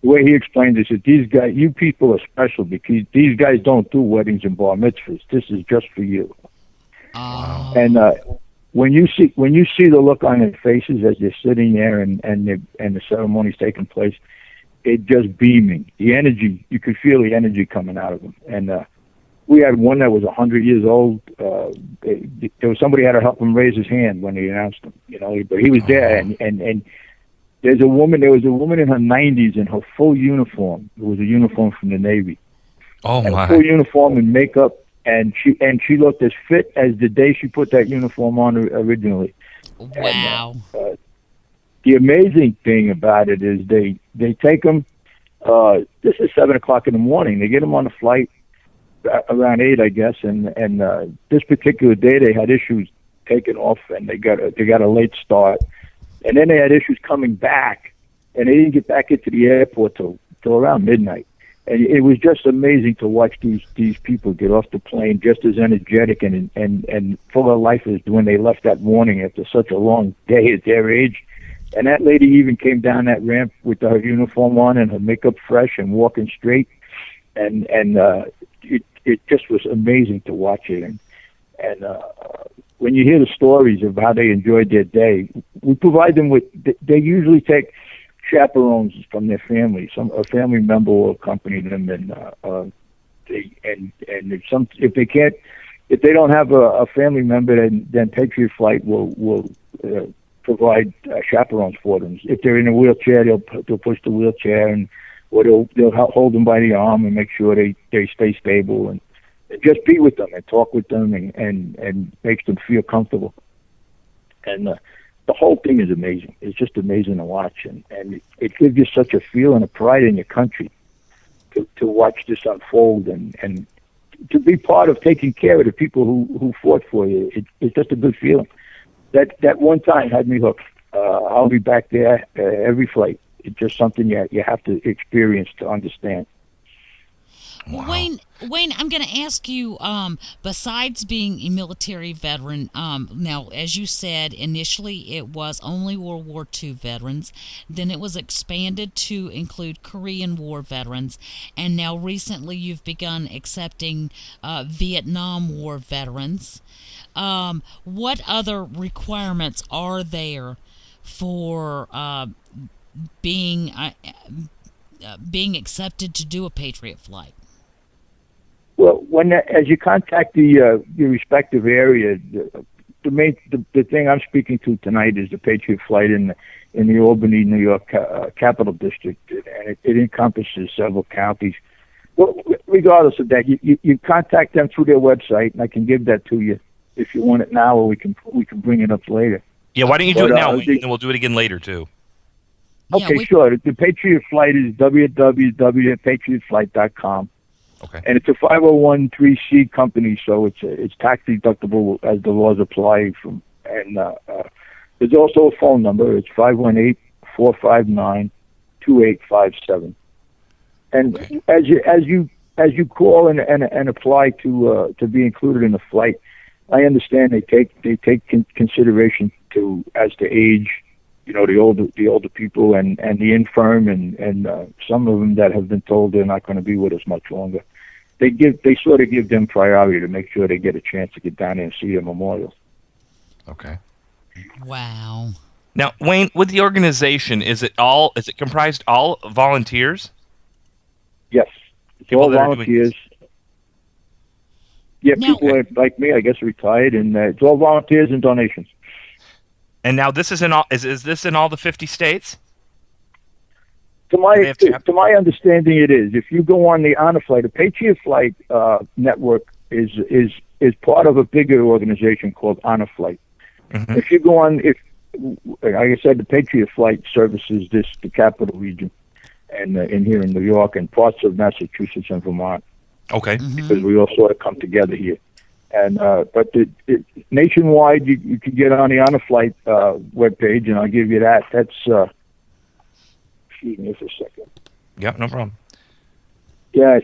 the way he explained it, is these guys, you people are special because these guys don't do weddings and bar mitzvahs. This is just for you. And when you see the look on their faces as they're sitting there and the ceremony's taking place, it just beaming. The energy, you could feel the energy coming out of them. And we had one that was 100 years old. There was somebody had to help him raise his hand when he announced him, but he was there. And there was a woman in her 90s in her full uniform. It was a uniform from the Navy. Oh, my. Full uniform and makeup. And she looked as fit as the day she put that uniform on originally. Wow. And, the amazing thing about it is they take them, this is 7 o'clock in the morning. They get them on the flight around 8, I guess. And this particular day they had issues taking off, and they got a late start. And then they had issues coming back, and they didn't get back into the airport till around midnight. And it was just amazing to watch these people get off the plane just as energetic and full of life as when they left that morning after such a long day at their age. And that lady even came down that ramp with her uniform on and her makeup fresh and walking straight. And it just was amazing to watch it. And when you hear the stories of how they enjoyed their day, we provide them with, they usually take chaperones from their family. A family member will accompany them, and if they don't have a family member, then Patriot Flight will provide chaperones for them. If they're in a wheelchair, they'll push the wheelchair, or they'll hold them by the arm and make sure they stay stable, and just be with them and talk with them and makes them feel comfortable. And the whole thing is amazing. It's just amazing to watch, and it gives you such a feeling of pride in your country to watch this unfold and to be part of taking care of the people who fought for you. It's just a good feeling. That one time had me hooked. I'll be back there every flight. It's just something you have to experience to understand. Wow. Wayne, I'm going to ask you, besides being a military veteran, now, as you said, initially it was only World War II veterans, then it was expanded to include Korean War veterans, and now recently you've begun accepting Vietnam War veterans. What other requirements are there for being accepted to do a Patriot Flight? Well, as you contact the respective area, the thing I'm speaking to tonight is the Patriot Flight in the Albany, New York Capital District, and it encompasses several counties. Well, regardless of that, you contact them through their website, and I can give that to you if you want it now, or we can bring it up later. Yeah, why don't you do it now, and then we'll do it again later too. Okay, sure. The Patriot Flight is www.patriotflight.com. Okay. And it's a 501(c) company, so it's tax deductible as the laws apply. There's also a phone number. It's 518-459-2857. And as you call and apply to be included in the flight, I understand they take consideration as to age. You know, the older people and the infirm and some of them that have been told they're not going to be with us much longer. They sort of give them priority to make sure they get a chance to get down there and see their memorials. Okay. Wow. Now, Wayne, with the organization, is it comprised all volunteers? Yes, it's all volunteers. Yeah, people are, like me, I guess, retired, and it's all volunteers and donations. And now this is in all. Is this in all the 50 states? To my understanding, it is. If you go on the Honor Flight, the Patriot Flight network is part of a bigger organization called Honor Flight. Mm-hmm. If you go on, like I said, the Patriot Flight services the capital region, and in here in New York and parts of Massachusetts and Vermont. Okay. Because we all sort of come together here. And but nationwide, you can get on the Honor Flight webpage, and I'll give you that. That's excuse me for a second. Yeah, no problem. Yeah,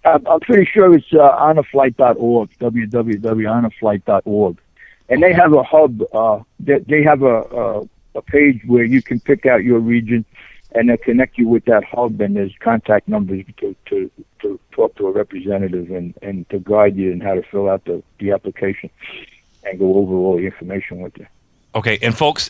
I'm pretty sure it's honorflight.org, www.honorflight.org, and they have a hub. They have a page where you can pick out your region, and they connect you with that hub, and there's contact numbers to talk to a representative and to guide you in how to fill out the application and go over all the information with you. Okay, and folks,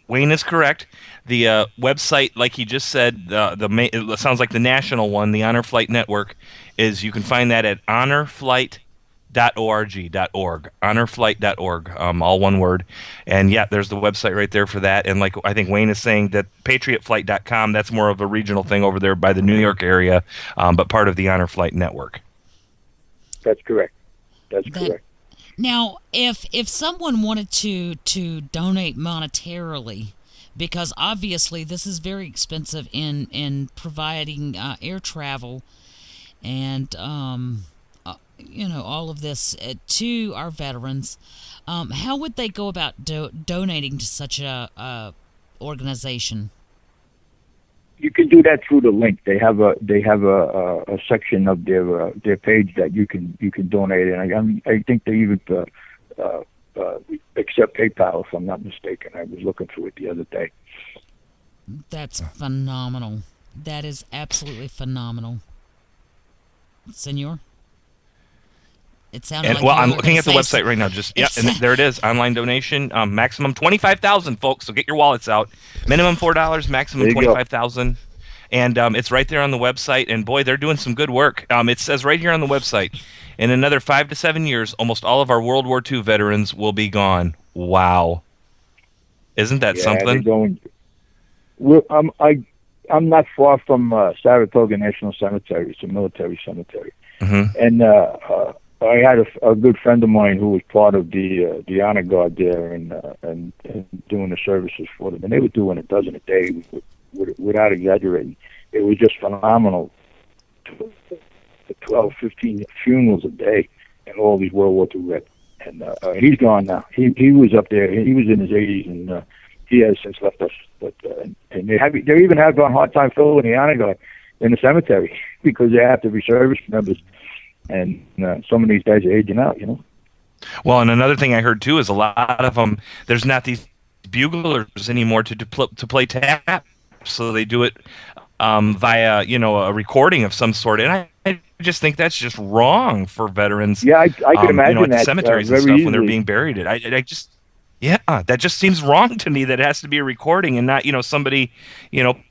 Wayne is correct. The website, like he just said, it sounds like the national one, the Honor Flight Network, is you can find that at honorflight.org, honorflight.org, all one word. And yeah, there's the website right there for that. And like I think Wayne is saying, that patriotflight.com, that's more of a regional thing over there by the New York area, but part of the Honor Flight Network. That's correct. That's correct. Now, if someone wanted to donate monetarily, because obviously this is very expensive in providing air travel and all of this to our veterans, how would they go about donating to such a organization? You can do that through the link. They have a section of their page that you can donate, and I think they even accept PayPal, if I'm not mistaken. I was looking through it the other day. That's phenomenal. That is absolutely phenomenal, Senor. It sounded like I'm looking at the website right now. And there it is. Online donation, maximum $25,000, folks. So get your wallets out. Minimum $4, maximum $25,000, and it's right there on the website. And boy, they're doing some good work. It says right here on the website, in another 5 to 7 years, almost all of our World War II veterans will be gone. Wow, isn't that something? I'm not far from Saratoga National Cemetery. It's a military cemetery, and I had a good friend of mine who was part of the honor guard there and doing the services for them, and they were doing a dozen a day without exaggerating. It was just phenomenal. 12, 15 funerals a day, and all these World War II vets. And he's gone now. He was up there. He was in his 80s, and he has since left us. But and they even have a hard time filling the honor guard in the cemetery because they have to be service members. And some of these guys are aging out, Well, and another thing I heard too is a lot of them. There's not these buglers anymore to play tap, so they do it via a recording of some sort. And I just think that's just wrong for veterans. Yeah, I can imagine at the that cemeteries and stuff when they're being buried. That just seems wrong to me. That it has to be a recording and not somebody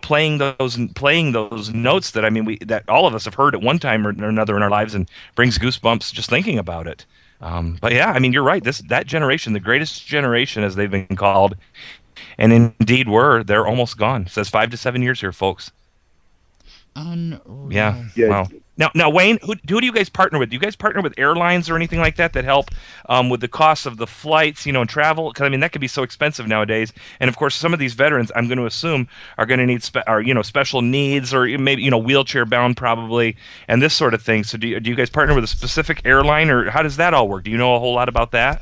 playing those notes that that all of us have heard at one time or another in our lives and brings goosebumps just thinking about it. But yeah, I mean, you're right. That generation, the greatest generation, as they've been called, and indeed they're almost gone. It says 5 to 7 years here, folks. Unreal. Yeah. Wow. Now, Wayne, who do you guys partner with? Do you guys partner with airlines or anything like that help with the cost of the flights, and travel? Because I mean, that can be so expensive nowadays. And of course, some of these veterans, I'm going to assume, are going to need special needs, or maybe wheelchair bound probably, and this sort of thing. So do you guys partner with a specific airline, or how does that all work? Do you know a whole lot about that?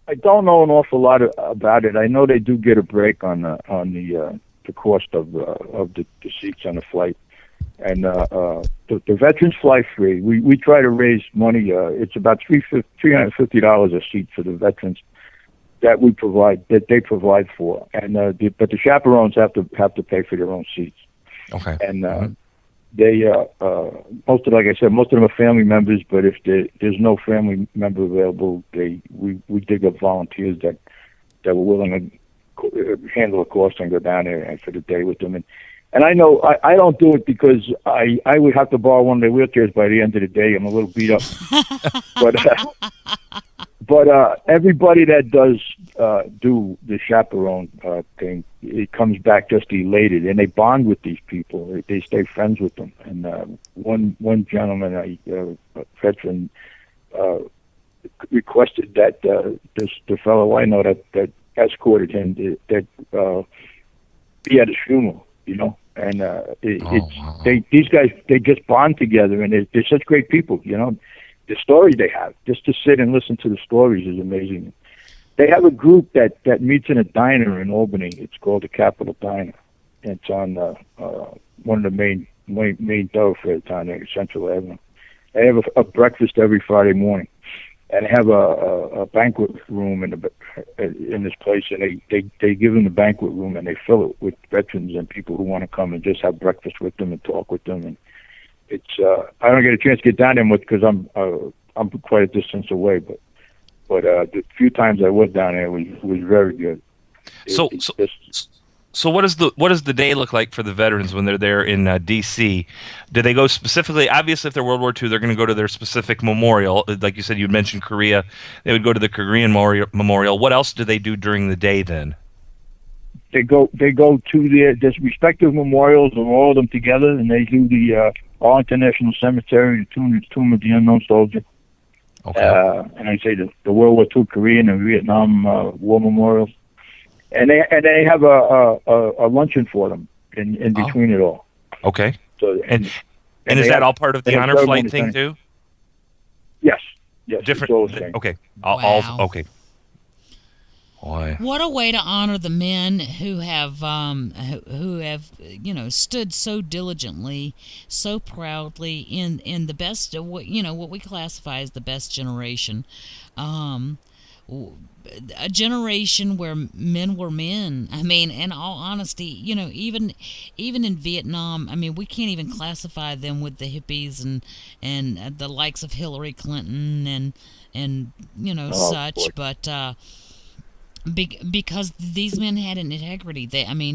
I don't know an awful lot about it. I know they do get a break on the cost of the seats on the flight. And the veterans fly free. We try to raise money. It's about $350 a seat for the veterans that they provide for. And but the chaperones have to pay for their own seats. Okay. And they most of them are family members. But if there's no family member available, we dig up volunteers that were willing to handle the cost and go down there and for the day with them. And I know I don't do it because I would have to borrow one of their wheelchairs by the end of the day. I'm a little beat up. but everybody that does do the chaperone thing, it comes back just elated, and they bond with these people. They stay friends with them. And one gentleman, a veteran, requested that the fellow I know that escorted him that be at his funeral. And these guys, they just bond together, and they're such great people. The stories they have, just to sit and listen to the stories is amazing. They have a group that meets in a diner in Albany. It's called the Capitol Diner. And it's on one of the main thoroughfares down there, Central Avenue. They have a breakfast every Friday morning, and have a banquet room in this place, and they give them the banquet room, and they fill it with veterans and people who want to come and just have breakfast with them and talk with them. And it's I don't get a chance to get down there much because I'm quite a distance away, but the few times I was down there was very good. So what does the day look like for the veterans when they're there in D.C.? Do they go specifically? Obviously, if they're World War II, they're going to go to their specific memorial. Like you said, you mentioned Korea. They would go to the Korean memorial. What else do they do during the day then? They go to their respective memorials, and all of them together, and they do the Arlington National Cemetery, the Tomb of the Unknown Soldier. Okay. And I say the World War II, Korean, and Vietnam war memorials. And they have a luncheon for them in between it all. Okay. So and is that all part of the honor flight thing too? Yes. Different. Okay. Wow. All okay. Boy. What a way to honor the men who have stood so diligently, so proudly in the best, what we classify as the best generation. A generation where men were men. I mean, in all honesty, even in Vietnam, I mean, we can't even classify them with the hippies and the likes of Hillary Clinton and such. Boy. But because these men had an integrity.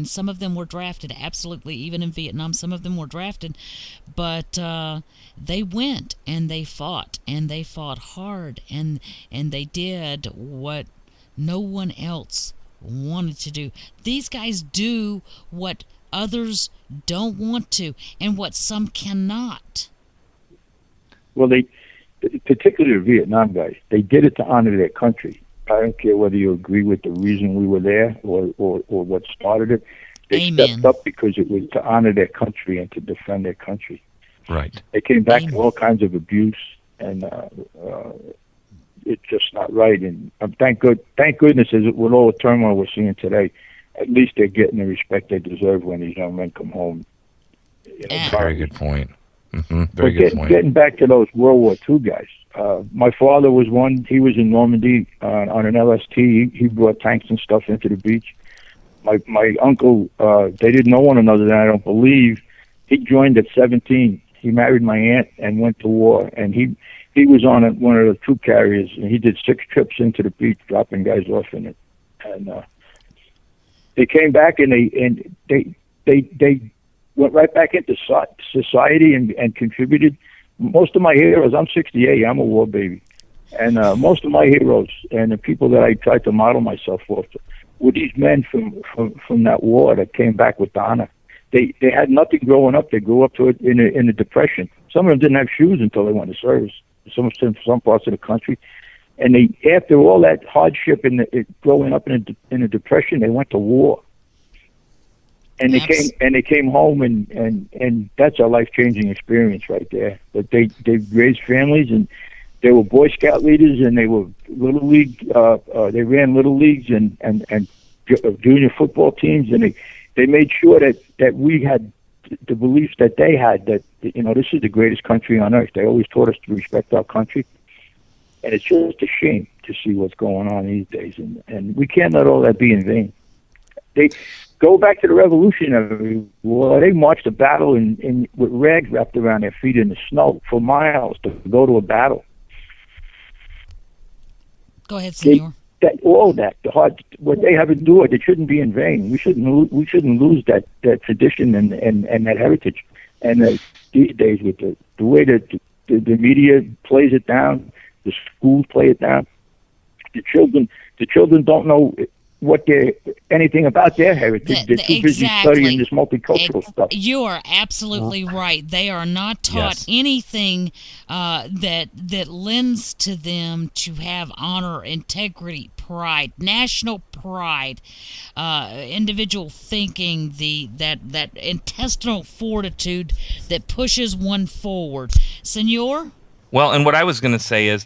Some of them were drafted, absolutely, even in Vietnam. Some of them were drafted, but they went and they fought hard, and they did what no one else wanted to do. These guys do what others don't want to, and what some cannot. Well, particularly the Vietnam guys, they did it to honor their country. I don't care whether you agree with the reason we were there or what started it. They Amen. Stepped up because it was to honor their country and to defend their country. Right. They came back to all kinds of abuse, and it's just not right. And thank goodness, with all the turmoil we're seeing today, at least they're getting the respect they deserve when these young men come home. Very good point. Mm-hmm. Very good point. Getting back to those World War II guys, my father was one. He was in Normandy on an LST. He brought tanks and stuff into the beach. My uncle, they didn't know one another then, I don't believe. He joined at 17. He married my aunt and went to war. And he was on one of the troop carriers, and he did 6 trips into the beach, dropping guys off in it. And they came back, and they went right back into society and contributed. Most of my heroes, I'm 68, I'm a war baby. And most of my heroes and the people that I tried to model myself after were these men from that war that came back with honor. They had nothing growing up. They grew up to it in a depression. Some of them didn't have shoes until they went to service. Some parts of the country, and they, after all that hardship and growing up in a depression, they went to war. And they came home, and that's a life-changing experience right there. But they raised families, and they were Boy Scout leaders, and they were Little League. They ran Little Leagues and junior football teams, and they made sure that we had the beliefs that they had, that this is the greatest country on earth. They always taught us to respect our country, and it's just a shame to see what's going on these days, and we can't let all that be in vain. They go back to the Revolutionary War. They marched a battle in with rags wrapped around their feet in the snow for miles to go to a battle. Go ahead, Senor. What they have endured, it shouldn't be in vain. We shouldn't lose that tradition and that heritage. And these days, with the way that the media plays it down, the schools play it down, the children don't know anything about their heritage. They're too busy studying this multicultural stuff. You are absolutely right. They are not taught anything that lends to them to have honor, integrity, pride, national pride, individual thinking, that intestinal fortitude that pushes one forward. Senor? Well, and what I was going to say is,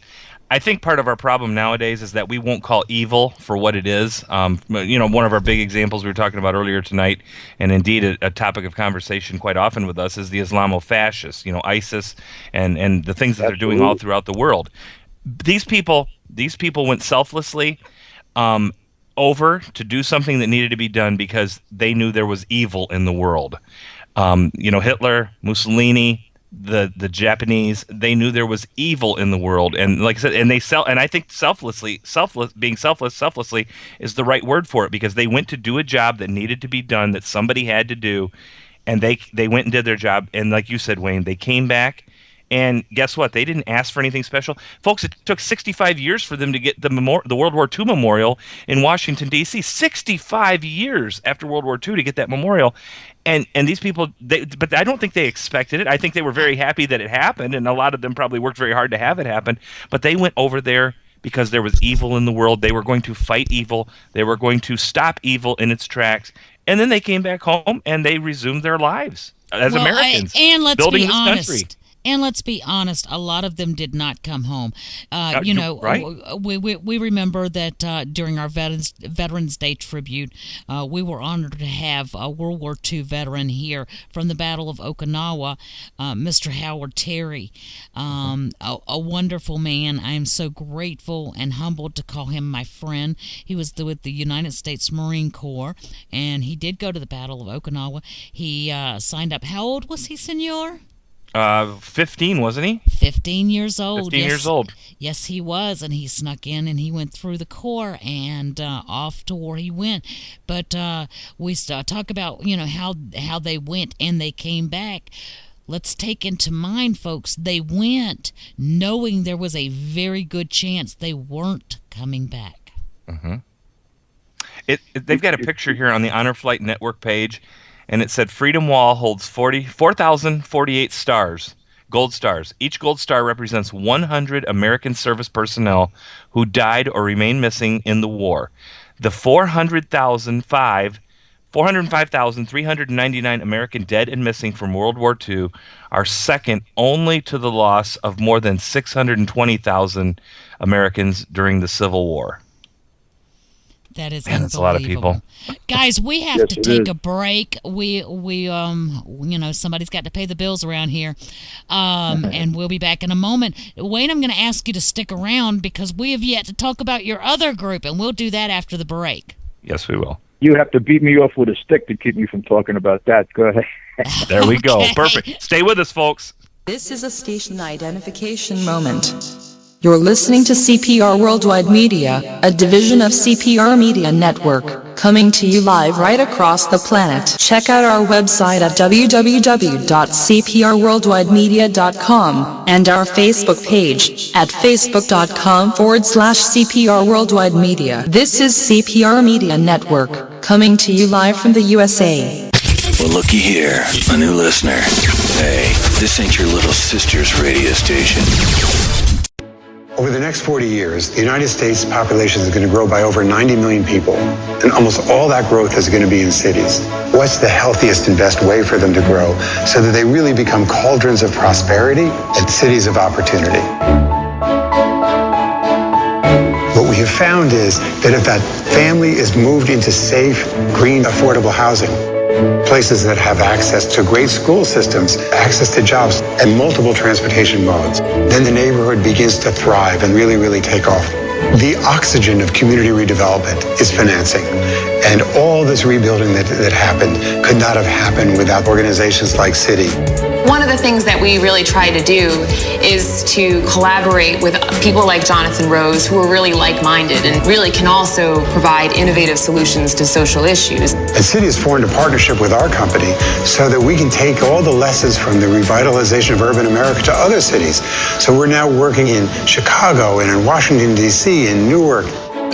I think part of our problem nowadays is that we won't call evil for what it is. One of our big examples we were talking about earlier tonight, and indeed a topic of conversation quite often with us, is the Islamofascists, ISIS, and the things that they're doing all throughout the world. These people went selflessly over to do something that needed to be done because they knew there was evil in the world. Hitler, Mussolini, the Japanese, they knew there was evil in the world, and like I said, and I think selflessly is the right word for it, because they went to do a job that needed to be done, that somebody had to do, and they went and did their job. And like you said, Wayne, they came back, and guess what? They didn't ask for anything special, folks. It took 65 years for them to get the World War II memorial in Washington D.C. 65 years after World War II to get that memorial. And these people, but I don't think they expected it. I think they were very happy that it happened, and a lot of them probably worked very hard to have it happen. But they went over there because there was evil in the world. They were going to fight evil. They were going to stop evil in its tracks. And then they came back home and they resumed their lives as Americans, building this country. And let's be honest, a lot of them did not come home. Right? We remember that during our Veterans Day tribute, we were honored to have a World War II veteran here from the Battle of Okinawa, Mr. Howard Terry, a wonderful man. I am so grateful and humbled to call him my friend. He was with the United States Marine Corps, and he did go to the Battle of Okinawa. He signed up. How old was he, Senor? 15, wasn't he? 15 years old. 15 years old. Yes, he was, and he snuck in and he went through the Corps and off to where he went. But we talk about how they went and they came back. Let's take into mind, folks, they went knowing there was a very good chance they weren't coming back. Mm-hmm. They've got a picture here on the Honor Flight Network page. And it said Freedom Wall holds 4,048 stars, gold stars. Each gold star represents 100 American service personnel who died or remained missing in the war. The 405,399 American dead and missing from World War II are second only to the loss of more than 620,000 Americans during the Civil War. That is unbelievable. That's a lot of people. Guys, we have to take a break. We somebody's got to pay the bills around here. And we'll be back in a moment. Wayne, I'm going to ask you to stick around because we have yet to talk about your other group, and we'll do that after the break. Yes, we will. You have to beat me off with a stick to keep me from talking about that. Go ahead. There we go. Perfect. Stay with us, folks. This is a station identification moment. You're listening to CPR Worldwide Media, a division of CPR Media Network. coming to you live right across the planet. Check out our website at www.cprworldwidemedia.com and our Facebook page at facebook.com/CPR Worldwide Media. This is CPR Media Network, coming to you live from the USA. Well, looky here, a new listener. Hey, this ain't your little sister's radio station. Over the next 40 years, the United States population is going to grow by over 90 million people, and almost all that growth is going to be in cities. What's the healthiest and best way for them to grow so that they really become cauldrons of prosperity and cities of opportunity? What we have found is that if that family is moved into safe, green, affordable housing, places that have access to great school systems, access to jobs, and multiple transportation modes, then the neighborhood begins to thrive and really, really take off. The oxygen of community redevelopment is financing. And all this rebuilding that happened could not have happened without organizations like Citi. One of the things that we really try to do is to collaborate with people like Jonathan Rose, who are really like-minded and really can also provide innovative solutions to social issues. And Citi has formed a partnership with our company so that we can take all the lessons from the revitalization of urban America to other cities. So we're now working in Chicago and in Washington, D.C., and Newark.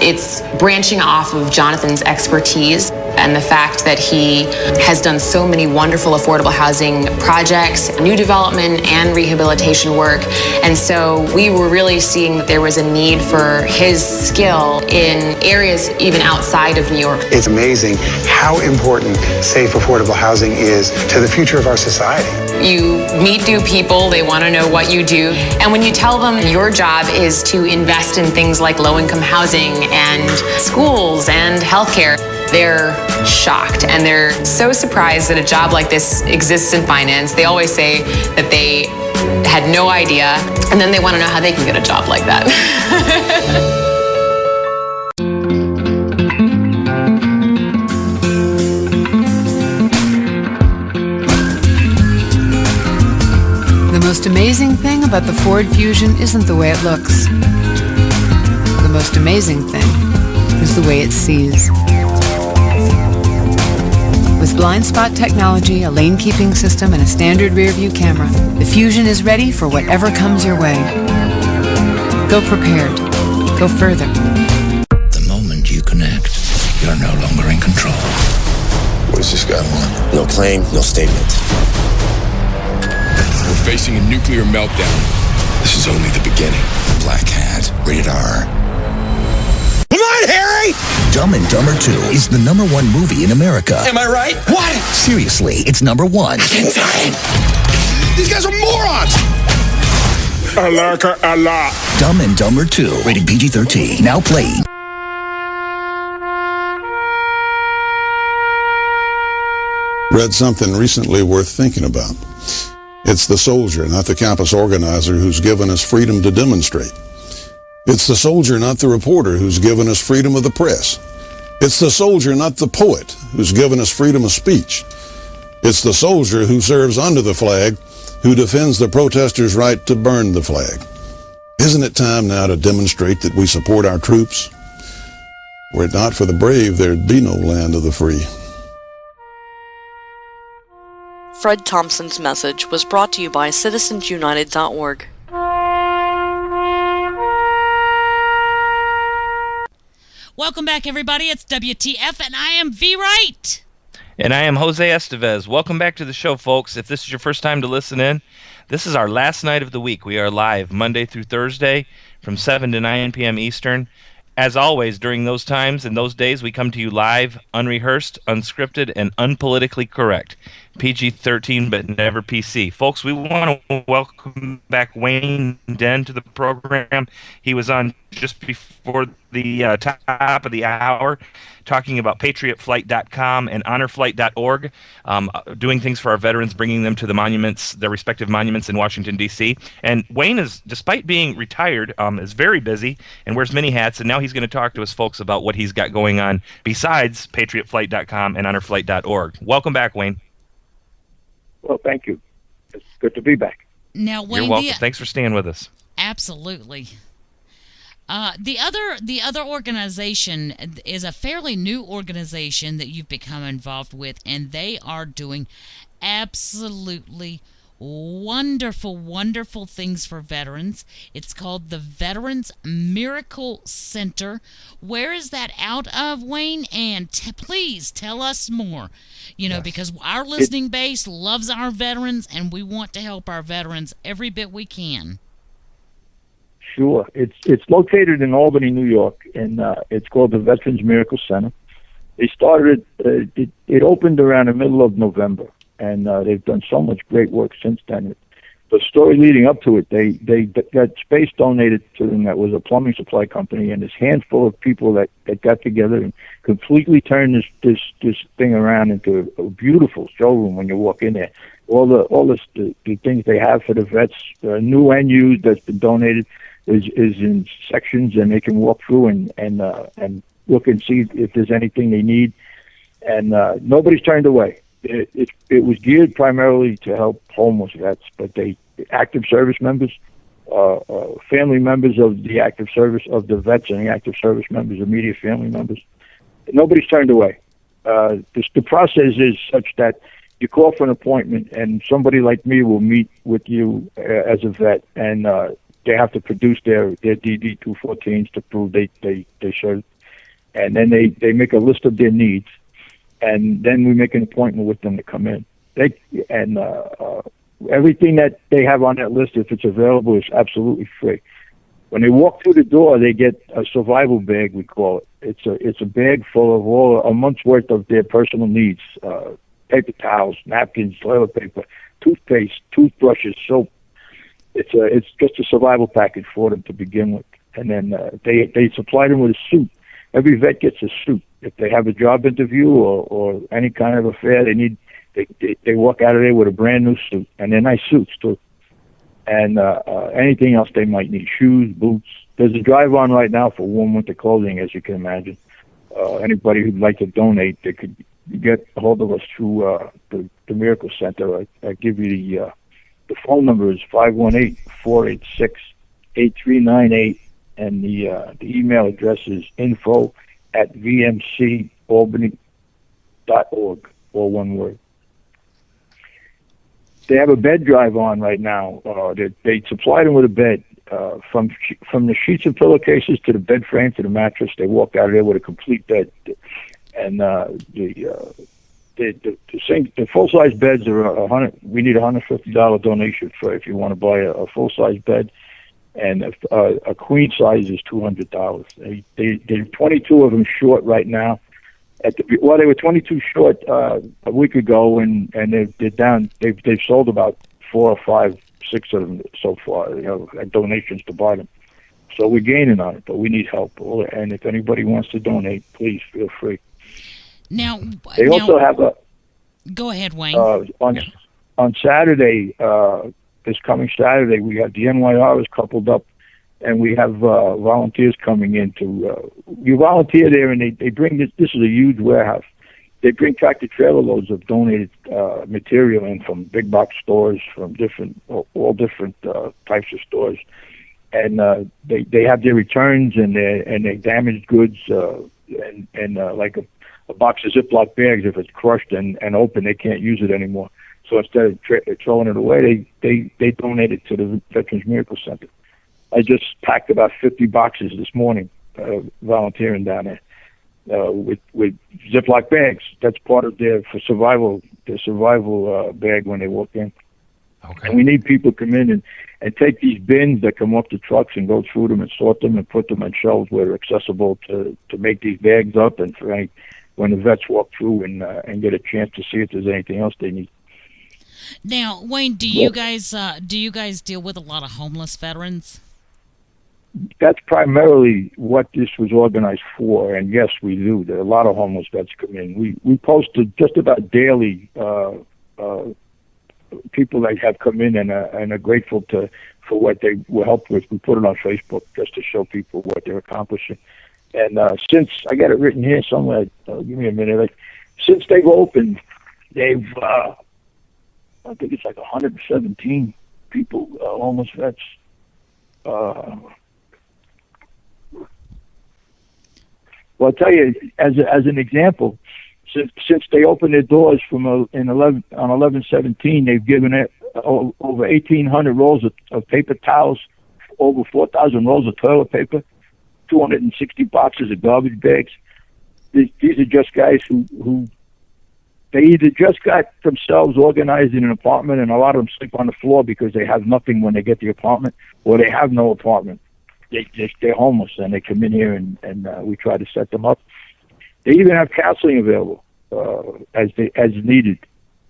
It's branching off of Jonathan's expertise and the fact that he has done so many wonderful affordable housing projects, new development and rehabilitation work. And so we were really seeing that there was a need for his skill in areas even outside of New York. It's amazing how important safe, affordable housing is to the future of our society. You meet new people, they want to know what you do. And when you tell them your job is to invest in things like low-income housing and schools and healthcare, they're shocked and they're so surprised that a job like this exists in finance. They always say that they had no idea, and then they want to know how they can get a job like that. The most amazing thing about the Ford Fusion isn't the way it looks. The most amazing thing is the way it sees. With blind spot technology, a lane-keeping system, and a standard rear-view camera, the Fusion is ready for whatever comes your way. Go prepared. Go further. The moment you connect, you're no longer in control. What does this guy want? No claim, no statement. We're facing a nuclear meltdown. This is only the beginning. Black Hat, rated R. Come on, Harry! Dumb and Dumber 2 is the #1 movie in America. Am I right? What? Seriously, it's #1. Insane! These guys are morons! I like her a lot. Dumb and Dumber 2, rated PG-13. Now playing. Read something recently worth thinking about. It's the soldier, not the campus organizer, who's given us freedom to demonstrate. It's the soldier, not the reporter, who's given us freedom of the press. It's the soldier, not the poet, who's given us freedom of speech. It's the soldier who serves under the flag, who defends the protesters' right to burn the flag. Isn't it time now to demonstrate that we support our troops? Were it not for the brave, there'd be no land of the free. Fred Thompson's message was brought to you by citizensunited.org. Welcome back, everybody. It's WTF, and I am V. Wright. And I am Jose Estevez. Welcome back to the show, folks. If this is your first time to listen in, this is our last night of the week. We are live Monday through Thursday from 7 to 9 p.m. Eastern. As always, during those times and those days, we come to you live, unrehearsed, unscripted, and unpolitically correct. PG-13, but never PC. Folks, we want to welcome back Wayne Den to the program. He was on just before the top of the hour talking about patriotflight.com and honorflight.org, doing things for our veterans, bringing them to the monuments, their respective monuments in Washington, D.C. And Wayne is, despite being retired, is very busy and wears many hats, and now he's going to talk to us folks about what he's got going on besides patriotflight.com and honorflight.org. Welcome back, Wayne. Well, thank you. It's good to be back. Now, Wayne, you're welcome. Thanks for staying with us. Absolutely. The other organization is a fairly new organization that you've become involved with, and they are doing absolutely wonderful, wonderful things for veterans. It's called the Veterans Miracle Center. Where is that out of, Wayne? And please tell us more. Because our listening base loves our veterans, and we want to help our veterans every bit we can. Sure. It's located in Albany, New York, and it's called the Veterans Miracle Center. They started it opened around the middle of November, and they've done so much great work since then. The story leading up to it, they got space donated to them that was a plumbing supply company, and this handful of people that got together and completely turned this thing around into a beautiful showroom when you walk in there. All the things they have for the vets, new and used, that's been donated, is in sections, and they can walk through and look and see if there's anything they need. And nobody's turned away. It was geared primarily to help homeless vets, but active service members, family members of the active service of the vets, and the active service members, immediate family members. Nobody's turned away. The process is such that you call for an appointment, and somebody like me will meet with you as a vet, and they have to produce their DD-214s to prove they served, and then they make a list of their needs. And then we make an appointment with them to come in. Everything that they have on that list, if it's available, is absolutely free. When they walk through the door, they get a survival bag, we call it. It's a bag full of a month's worth of their personal needs: paper towels, napkins, toilet paper, toothpaste, toothbrushes, soap. It's just a survival package for them to begin with, and then they supply them with a suit. Every vet gets a suit. If they have a job interview or any kind of affair, they walk out of there with a brand new suit, and they're nice suits too. And anything else they might need, shoes, boots. There's a drive on right now for warm winter clothing, as you can imagine. Anybody who'd like to donate, they could get a hold of us through the Miracle Center. I give you the phone number is 518-486-8398, and the email address is info@vmcalbany.org, all one word. They have a bed drive on right now. They supply them with a bed, from the sheets and pillowcases to the bed frame to the mattress. They walk out of there with a complete bed, and the full-size beds are $100. We need a $150 donation for if you want to buy a full-size bed, and a queen size is $200. They're 22 of them short right now. They were 22 short a week ago, and they're down. They've sold about 4 or 5, 6 of them so far. Donations to buy them. So we're gaining on it, but we need help. And if anybody wants to donate, please feel free. Now they also have a. Go ahead, Wayne. On Saturday, this coming Saturday, we have the NYRs coupled up, and we have volunteers coming in to. You volunteer there, and they bring this. This is a huge warehouse. They bring tractor trailer loads of donated material in from big box stores, from all different types of stores, and they have their returns and their damaged goods and like a box of Ziploc bags. If it's crushed and open, they can't use it anymore. So instead of throwing it away, they donate it to the Veterans Miracle Center. I just packed about 50 boxes this morning, volunteering down there with Ziploc bags. That's part of their survival bag when they walk in. Okay. And we need people to come in and take these bins that come off the trucks and go through them and sort them and put them on shelves where they're accessible to make these bags up, and for when the vets walk through and get a chance to see if there's anything else they need. Now, Wayne, do you guys deal with a lot of homeless veterans? That's primarily what this was organized for, and yes, we do. There are a lot of homeless vets come in. We posted just about daily people that have come in and are grateful for what they were helped with. We put it on Facebook just to show people what they're accomplishing. And since I got it written here somewhere, give me a minute. Since they've opened, they've I think it's like 117 people, homeless vets. Well, I'll tell you, as an example, since they opened their doors on 11/17, they've given it over 1,800 rolls of paper towels, over 4,000 rolls of toilet paper, 260 boxes of garbage bags. These are just guys who they either just got themselves organized in an apartment, and a lot of them sleep on the floor because they have nothing when they get the apartment, or they have no apartment. They're homeless, and they come in here, and we try to set them up. They even have counseling available as needed.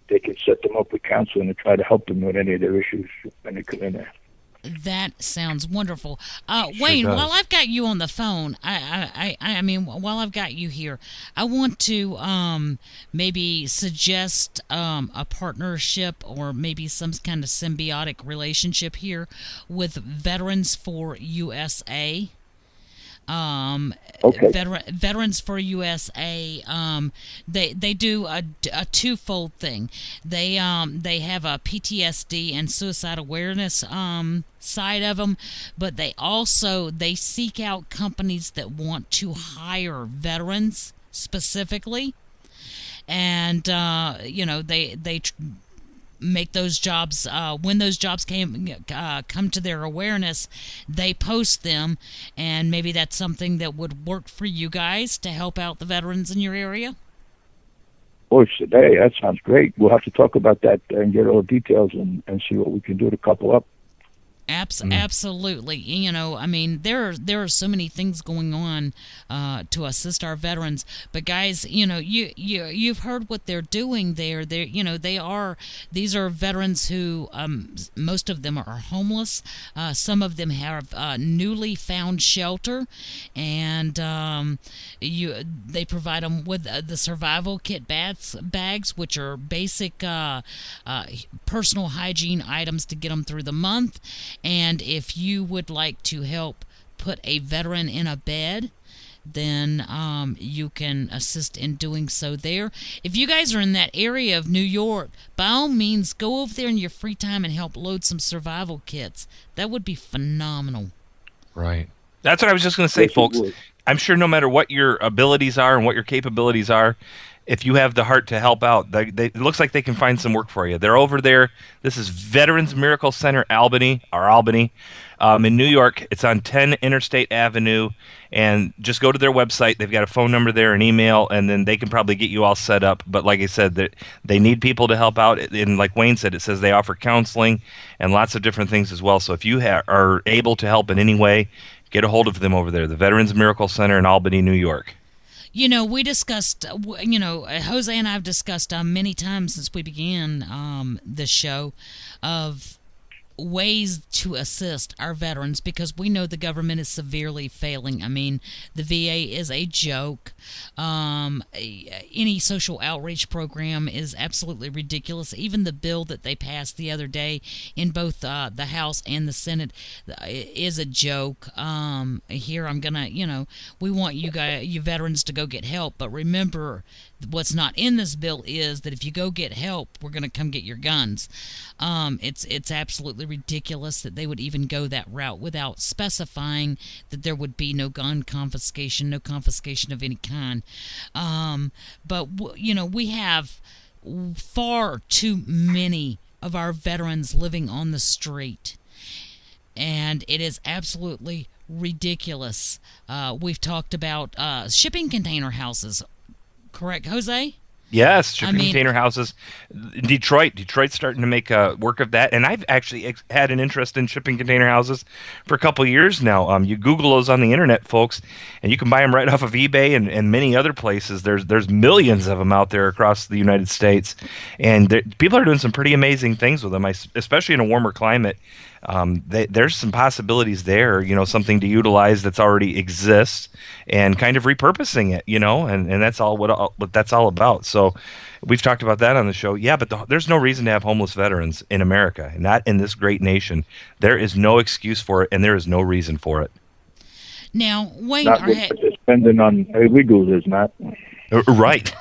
They can set them up with counseling and try to help them with any of their issues when they come in there. That sounds wonderful. Wayne, while I've got you on the phone, I mean, while I've got you here, I want to maybe suggest a partnership or maybe some kind of symbiotic relationship here with Veterans for USA. Veterans for USA, they do a twofold thing. They have a PTSD and suicide awareness side of them, but they seek out companies that want to hire veterans specifically, and they make those jobs, when those jobs come to their awareness, they post them, and maybe that's something that would work for you guys to help out the veterans in your area. Oh, today, that sounds great. We'll have to talk about that and get all the details and see what we can do to couple up. Absolutely. You know, I mean, there are so many things going on to assist our veterans. But guys, you know, you've heard what they're doing there. These are veterans who most of them are homeless. Some of them have newly found shelter, and they provide them with the survival kit bags, which are basic personal hygiene items to get them through the month. And if you would like to help put a veteran in a bed, then you can assist in doing so there. If you guys are in that area of New York, by all means, go over there in your free time and help load some survival kits. That would be phenomenal. Right. That's what I was just going to say, folks. I'm sure no matter what your abilities are and what your capabilities are, if you have the heart to help out, it looks like they can find some work for you. They're over there. This is Veterans Miracle Center, Albany. In New York. It's on 10 Interstate Avenue, and just go to their website. They've got a phone number there, an email, and then they can probably get you all set up. But like I said, they need people to help out. And like Wayne said, it says they offer counseling and lots of different things as well. So if you are able to help in any way, get a hold of them over there, the Veterans Miracle Center in Albany, New York. You know, we discussed, Jose and I have discussed many times since we began this show of ways to assist our veterans, because we know the government is severely failing. I mean, the VA is a joke. Any social outreach program is absolutely ridiculous. Even the bill that they passed the other day in both the House and the Senate is a joke. Here I'm gonna, we want you veterans to go get help, but remember, what's not in this bill is that if you go get help, we're going to come get your guns. It's absolutely ridiculous that they would even go that route without specifying that there would be no gun confiscation, no confiscation of any kind. But we have far too many of our veterans living on the street, and it is absolutely ridiculous. We've talked about shipping container houses. Correct, Jose? Yes, shipping container houses. Detroit's starting to make work of that, and I've actually had an interest in shipping container houses for a couple of years now. You Google those on the internet, folks, and you can buy them right off of eBay and many other places. There's millions of them out there across the United States, and people are doing some pretty amazing things with them, especially in a warmer climate. There's some possibilities there, something to utilize that's already exists and kind of repurposing it, and that's all what that's all about. So we've talked about that on the show. Yeah, but there's no reason to have homeless veterans in America, not in this great nation. There is no excuse for it, and there is no reason for it. Now, Wayne, depending on illegals is not right.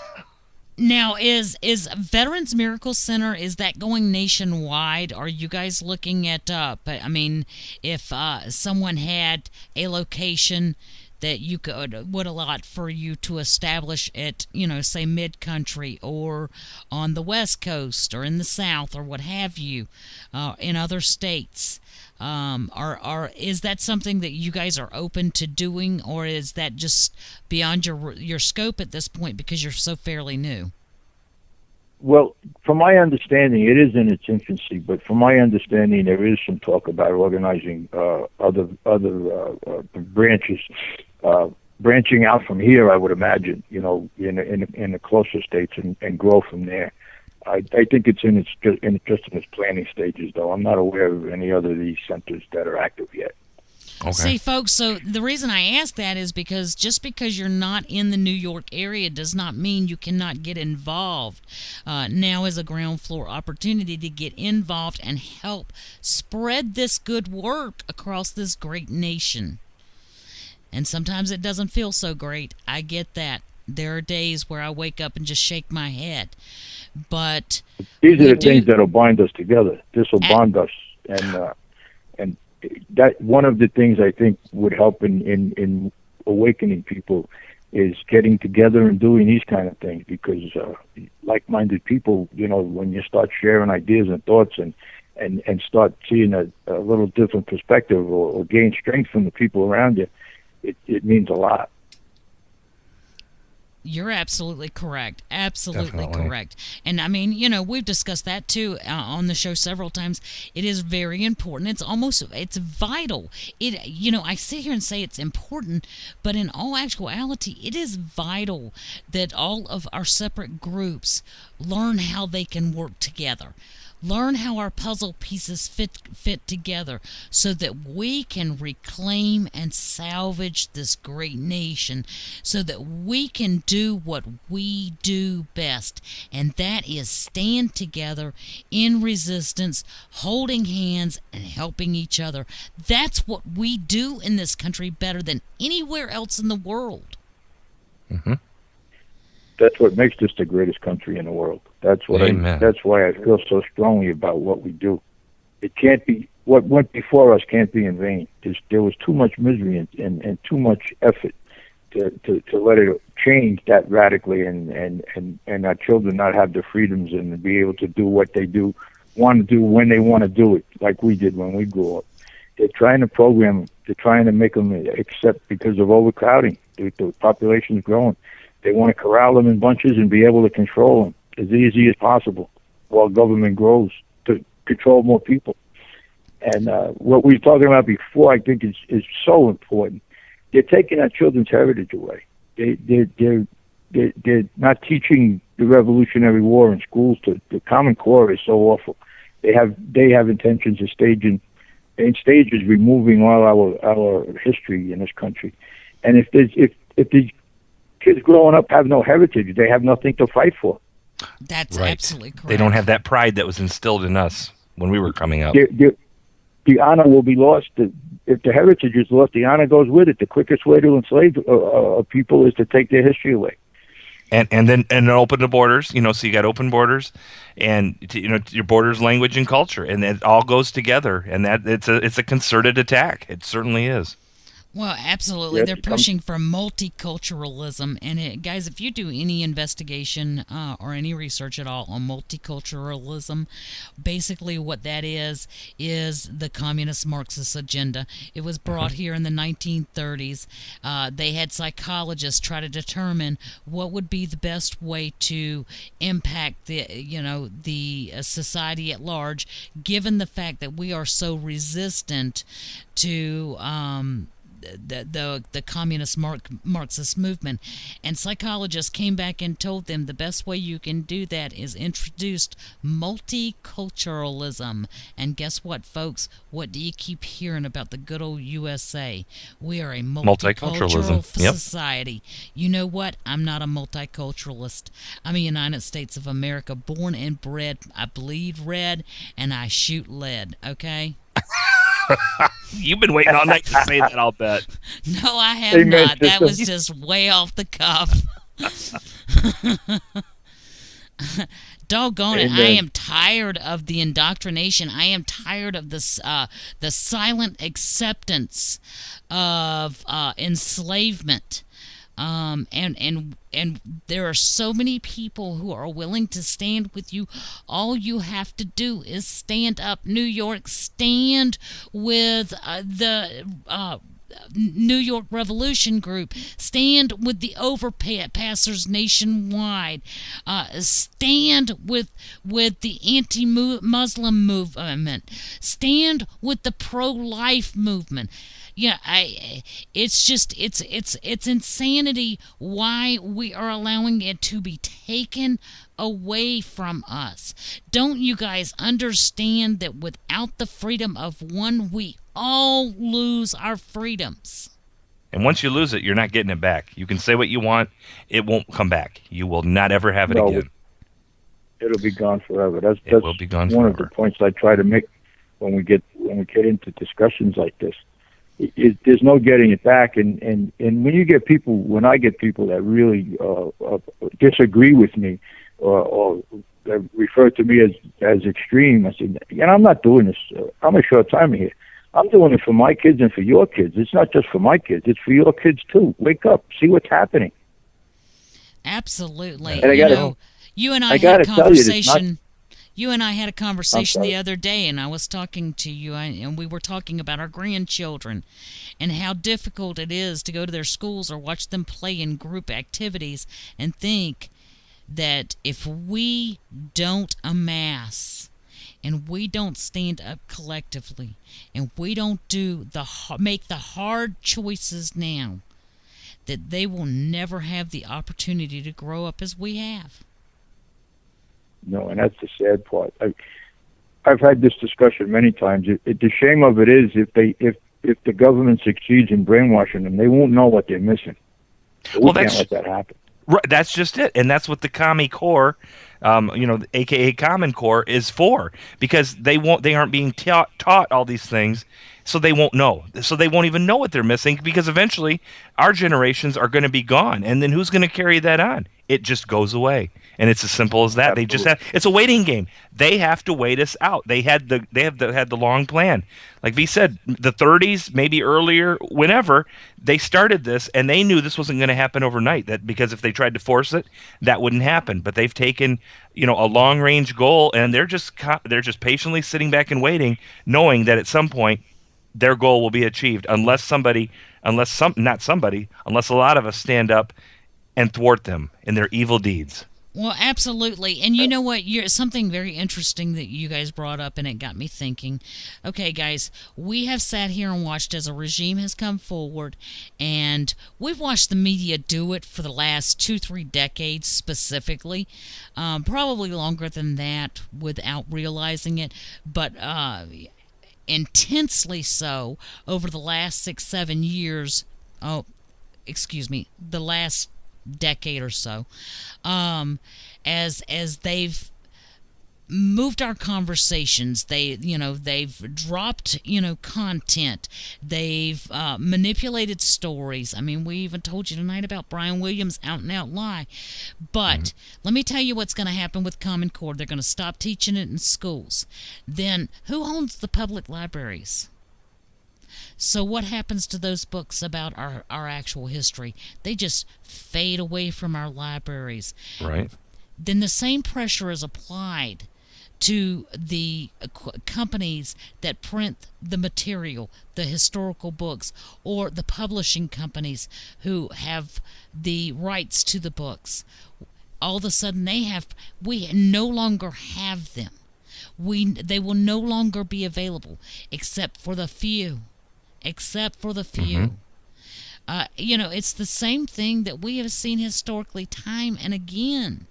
Now, is Veterans Miracle Center, is that going nationwide? Are you guys looking at, if someone had a location that you would allot for you to establish at, say mid-country or on the West Coast or in the South or what have you, in other states? Is that something that you guys are open to doing, or is that just beyond your scope at this point because you're so fairly new? Well, from my understanding, it is in its infancy, but from my understanding, there is some talk about organizing other branches, branching out from here. I would imagine, in the closer states and grow from there. I think it's just in its planning stages, though. I'm not aware of any other of these centers that are active yet. Okay. See, folks, so the reason I ask that is because just because you're not in the New York area does not mean you cannot get involved. Now is a ground floor opportunity to get involved and help spread this good work across this great nation. And sometimes it doesn't feel so great. I get that. There are days where I wake up and just shake my head. But these are the things that will bind us together. This will bond us, and that one of the things I think would help in awakening people is getting together and doing these kind of things, because like-minded people, when you start sharing ideas and thoughts and start seeing a little different perspective or gain strength from the people around you, it means a lot. You're absolutely correct. Absolutely Definitely. correct. And I mean, we've discussed that too on the show several times. It is very important. It's vital. I sit here and say it's important, but in all actuality, it is vital that all of our separate groups learn how they can work together. Learn how our puzzle pieces fit together so that we can reclaim and salvage this great nation, so that we can do what we do best, and that is stand together in resistance, holding hands and helping each other. That's what we do in this country better than anywhere else in the world. Mm-hmm. That's what makes this the greatest country in the world. That's what that's why I feel so strongly about what we do. It can't be, what went before us can't be in vain. There was too much misery and too much effort to let it change that radically, and our children not have the freedoms and be able to do what they want to do when they want to do it, like we did when we grew up. They're trying to program them. They're trying to make them accept because of overcrowding. The population is growing. They want to corral them in bunches and be able to control them as easy as possible while government grows to control more people. And what we were talking about before, I think, is so important. They're taking our children's heritage away. They're not teaching the Revolutionary War in schools. The Common Core is so awful. They have intentions of in stages removing all our history in this country. And if these kids growing up have no heritage, they have nothing to fight for. That's absolutely correct. They don't have that pride that was instilled in us when we were coming up. The honor will be lost. If the heritage is lost, the honor goes with it. The quickest way to enslave people is to take their history away. And then open the borders, so you got open borders, and your borders, language, and culture, and it all goes together. And that it's a concerted attack. It certainly is. Well, absolutely. They're pushing for multiculturalism. And guys, if you do any investigation or any research at all on multiculturalism, basically what that is the communist Marxist agenda. It was brought here in the 1930s. They had psychologists try to determine what would be the best way to impact the society at large, given the fact that we are so resistant to the communist Marxist movement. And psychologists came back and told them the best way you can do that is introduce multiculturalism. And guess what, folks? What do you keep hearing about the good old USA? We are a multicultural society. You know what? I'm not a multiculturalist. I'm a United States of America, born and bred. I bleed red and I shoot lead, okay? You've been waiting all night to say that, I'll bet. No, I have not. That was just way off the cuff. Doggone it! I am tired of the indoctrination. I am tired of the silent acceptance of enslavement. And there are so many people who are willing to stand with you. All you have to do is stand up. New York, stand with the New York Revolution Group. Stand with the overpassers nationwide. Stand with the anti-Muslim movement. Stand with the pro-life movement. Yeah, it's insanity why we are allowing it to be taken away from us. Don't you guys understand that without the freedom of one, we all lose our freedoms? And once you lose it, you're not getting it back. You can say what you want, it won't come back. You will not ever have it again. It'll be gone forever. It will be gone one forever. of the points I try to make when we get into discussions like this. There's no getting it back, and when I get people that really disagree with me or refer to me as extreme, I say, I'm not doing this. I'm a short timer here. I'm doing it for my kids and for your kids. It's not just for my kids; it's for your kids too. Wake up, see what's happening. Absolutely. And you and I had a conversation. You and I had a conversation the other day, and I was talking to you, and we were talking about our grandchildren and how difficult it is to go to their schools or watch them play in group activities and think that if we don't amass and we don't stand up collectively and we don't make the hard choices now, that they will never have the opportunity to grow up as we have. No, and that's the sad part. I've had this discussion many times. The shame of it is if the government succeeds in brainwashing them, they won't know what they're missing. We can't let that happen. Right, that's just it, and that's what the Commie Core, AKA Common Core, is for, because they aren't being taught all these things, so they won't know. So they won't even know what they're missing, because eventually our generations are going to be gone, and then who's going to carry that on? It just goes away. And it's as simple as that. Absolutely. It's a waiting game. They have to wait us out. They had the long plan. Like V said, the 30s, maybe earlier, whenever they started this, and they knew this wasn't going to happen overnight. That because if they tried to force it, that wouldn't happen. But they've taken, a long range goal, and they're just patiently sitting back and waiting, knowing that at some point their goal will be achieved, unless a lot of us stand up and thwart them in their evil deeds. Well, absolutely. And you know what? Something very interesting that you guys brought up, and it got me thinking. Okay, guys, we have sat here and watched as a regime has come forward, and we've watched the media do it for the last 2-3 decades specifically, probably longer than that without realizing it, but intensely so over the last 6-7 years. The last decade or so, as they've moved our conversations, they've dropped content, they've manipulated stories. I mean, we even told you tonight about Brian Williams' out and out lie. But let me tell you what's going to happen with Common Core. They're going to stop teaching it in schools. Then who owns the public libraries? So what happens to those books about our actual history? They just fade away from our libraries. Right. Then the same pressure is applied to the companies that print the material, the historical books, or the publishing companies who have the rights to the books. All of a sudden we no longer have them. They will no longer be available except for the few. It's the same thing that we have seen historically time and again.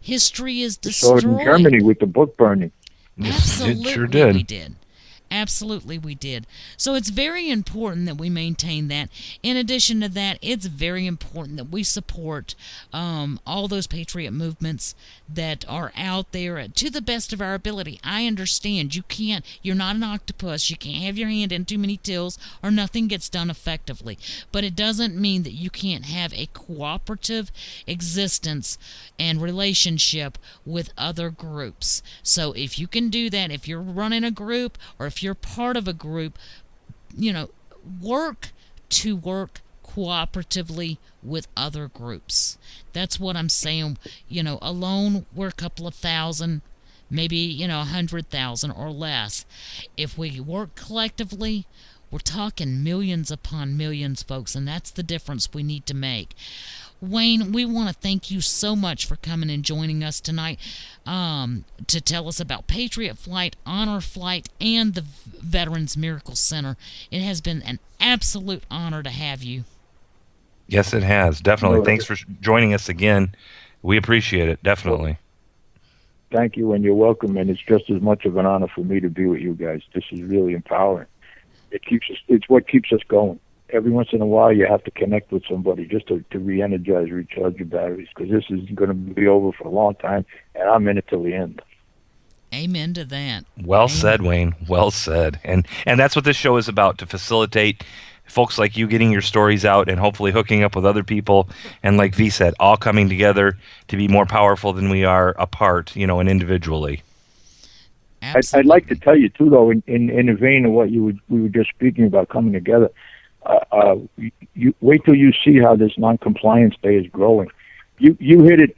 History is destroyed. So in Germany with the book burning. Absolutely, it sure did. We did. Absolutely, we did. So it's very important that we maintain that. In addition to that, it's very important that we support all those patriot movements that are out there to the best of our ability. I understand you're not an octopus. You can't have your hand in too many tills or nothing gets done effectively. But it doesn't mean that you can't have a cooperative existence and relationship with other groups. So if you can do that, if you're running a group or if you're part of a group, work cooperatively with other groups. That's what I'm saying. Alone we're a couple of thousand, maybe 100,000 or less. If we work collectively, we're talking millions upon millions, folks, and that's the difference we need to make. Wayne, we want to thank you so much for coming and joining us tonight to tell us about Patriot Flight, Honor Flight, and the Veterans Miracle Center. It has been an absolute honor to have you. Yes, it has. Definitely. Thanks for joining us again. We appreciate it. Definitely. Thank you, and you're welcome. And it's just as much of an honor for me to be with you guys. This is really empowering. It's what keeps us going. Every once in a while, you have to connect with somebody just to re-energize, recharge your batteries, because this is going to be over for a long time, and I'm in it till the end. Amen to that. Well said, Wayne. Well said. And that's what this show is about, to facilitate folks like you getting your stories out and hopefully hooking up with other people. And like V said, all coming together to be more powerful than we are apart, and individually. I'd like to tell you, too, though, in the vein of what we were just speaking about coming together, you wait till you see how this non-compliance day is growing. You hit it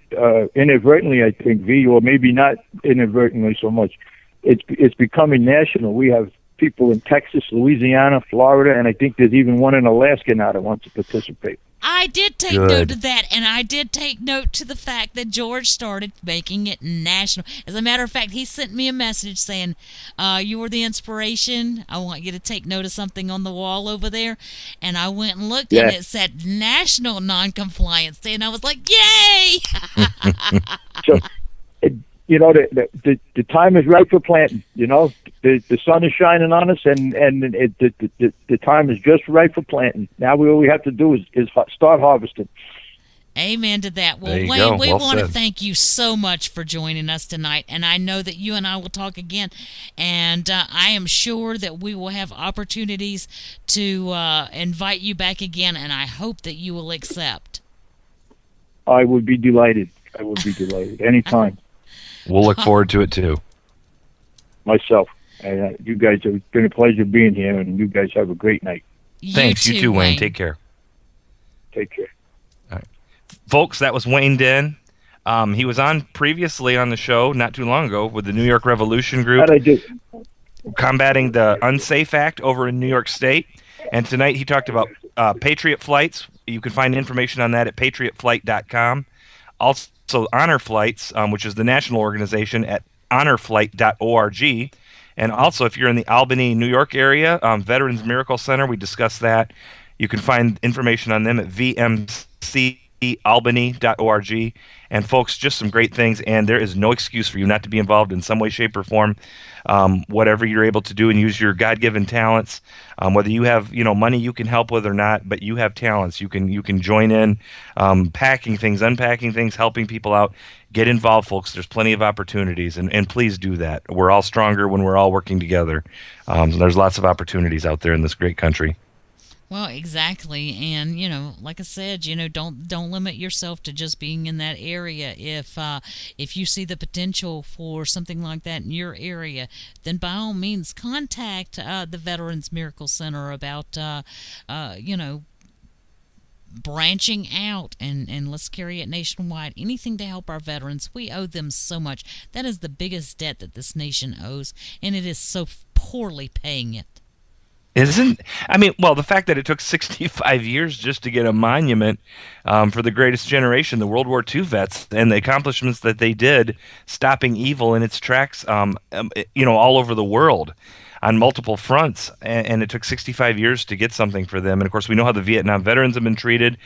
inadvertently, I think, V, or maybe not inadvertently so much. It's becoming national. We have people in Texas, Louisiana, Florida, and I think there's even one in Alaska now that wants to participate. I did take note of that, and I did take note to the fact that George started making it national. As a matter of fact, he sent me a message saying, you were the inspiration. I want you to take note of something on the wall over there. And I went and looked, and it said National Non-Compliance Day, and I was like, yay! So, the time is right for planting. The sun is shining on us, and the time is just right for planting. Now all we have to do is start harvesting. Amen to that. Well, Wayne, we want to thank you so much for joining us tonight, and I know that you and I will talk again, and I am sure that we will have opportunities to invite you back again, and I hope that you will accept. I would be delighted. Anytime. We'll look forward to it, too. Myself. You guys, it's been a pleasure being here, and you guys have a great night. Thanks. You too, Wayne. Take care. Take care. All right. Folks, that was Wayne Denn. He was on previously on the show not too long ago with the New York Revolution Group. How'd I do? Combating the Unsafe Act over in New York State. And tonight he talked about Patriot Flights. You can find information on that at patriotflight.com. Also, Honor Flights, which is the national organization, at honorflight.org. And also, if you're in the Albany, New York area, Veterans Miracle Center, we discussed that. You can find information on them at vmcalbany.org. And folks, just some great things, and there is no excuse for you not to be involved in some way, shape, or form. Whatever you're able to do and use your God-given talents, whether you have money you can help with or not, but you have talents, you can join in, packing things, unpacking things, helping people out. Get involved, folks. There's plenty of opportunities, and please do that. We're all stronger when we're all working together. There's lots of opportunities out there in this great country. Well, exactly, and like I said, don't limit yourself to just being in that area. If you see the potential for something like that in your area, then by all means contact the Veterans Miracle Center about branching out and let's carry it nationwide. Anything to help our veterans. We owe them so much. That is the biggest debt that this nation owes, and it is so poorly paying it. The fact that it took 65 years just to get a monument for the greatest generation, the World War II vets, and the accomplishments that they did stopping evil in its tracks, all over the world. on multiple fronts, and it took 65 years to get something for them. And of course, we know how the Vietnam veterans have been treated.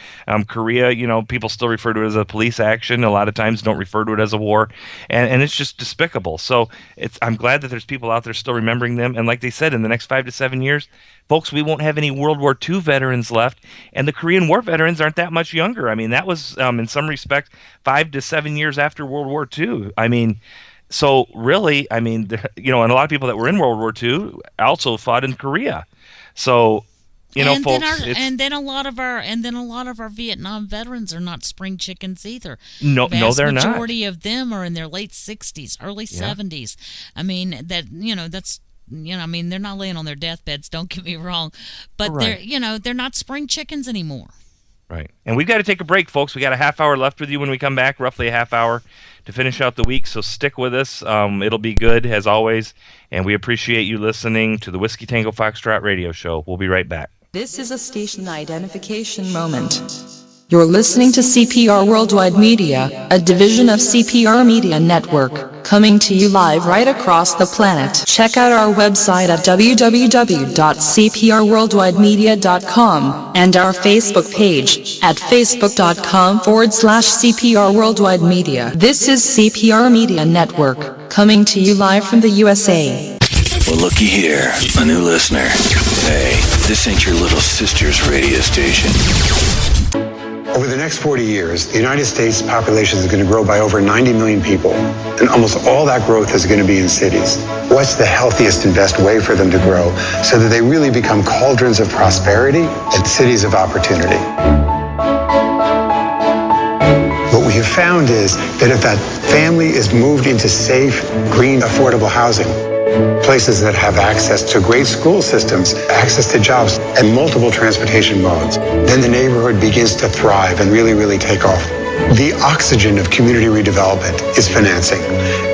Korea, people still refer to it as a police action. A lot of times don't refer to it as a war, and it's just despicable. So I'm glad that there's people out there still remembering them. And like they said, in the next 5 to 7 years, folks, we won't have any World War II veterans left, and the Korean War veterans aren't that much younger. I mean, that was, in some respects, 5 to 7 years after World War II. I mean, so really, I mean, and a lot of people that were in World War II also fought in Korea. So, folks, then a lot of our Vietnam veterans are not spring chickens either. No, they're not. The majority of them are in their late 60s, early 70s. I mean, that's. I mean, they're not laying on their deathbeds, don't get me wrong, but right. they're not spring chickens anymore. Right. And we've got to take a break, folks. We got a half hour left with you when we come back, roughly a half hour to finish out the week. So stick with us. It'll be good as always. And we appreciate you listening to the Whiskey Tango Foxtrot radio show. We'll be right back. This is a station identification moment. You're listening to CPR Worldwide Media, a division of CPR Media Network, coming to you live right across the planet. Check out our website at www.cprworldwidemedia.com and our Facebook page at facebook.com/CPR Worldwide Media. This is CPR Media Network, coming to you live from the USA. Well, looky here, a new listener. Hey, this ain't your little sister's radio station. Over the next 40 years, the United States population is going to grow by over 90 million people, and almost all that growth is going to be in cities. What's the healthiest and best way for them to grow so that they really become cauldrons of prosperity and cities of opportunity? What we have found is that if that family is moved into safe, green, affordable housing, places that have access to great school systems, access to jobs, and multiple transportation modes, then the neighborhood begins to thrive and really, really take off. The oxygen of community redevelopment is financing.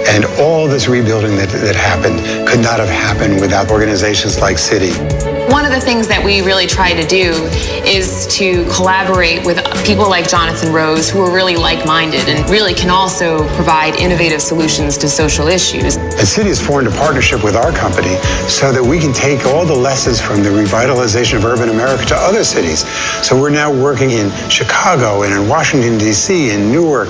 And all this rebuilding that happened could not have happened without organizations like Citi. One of the things that we really try to do is to collaborate with people like Jonathan Rose, who are really like-minded and really can also provide innovative solutions to social issues. And Citi has formed a partnership with our company so that we can take all the lessons from the revitalization of urban America to other cities. So we're now working in Chicago and in Washington, D.C., and Newark.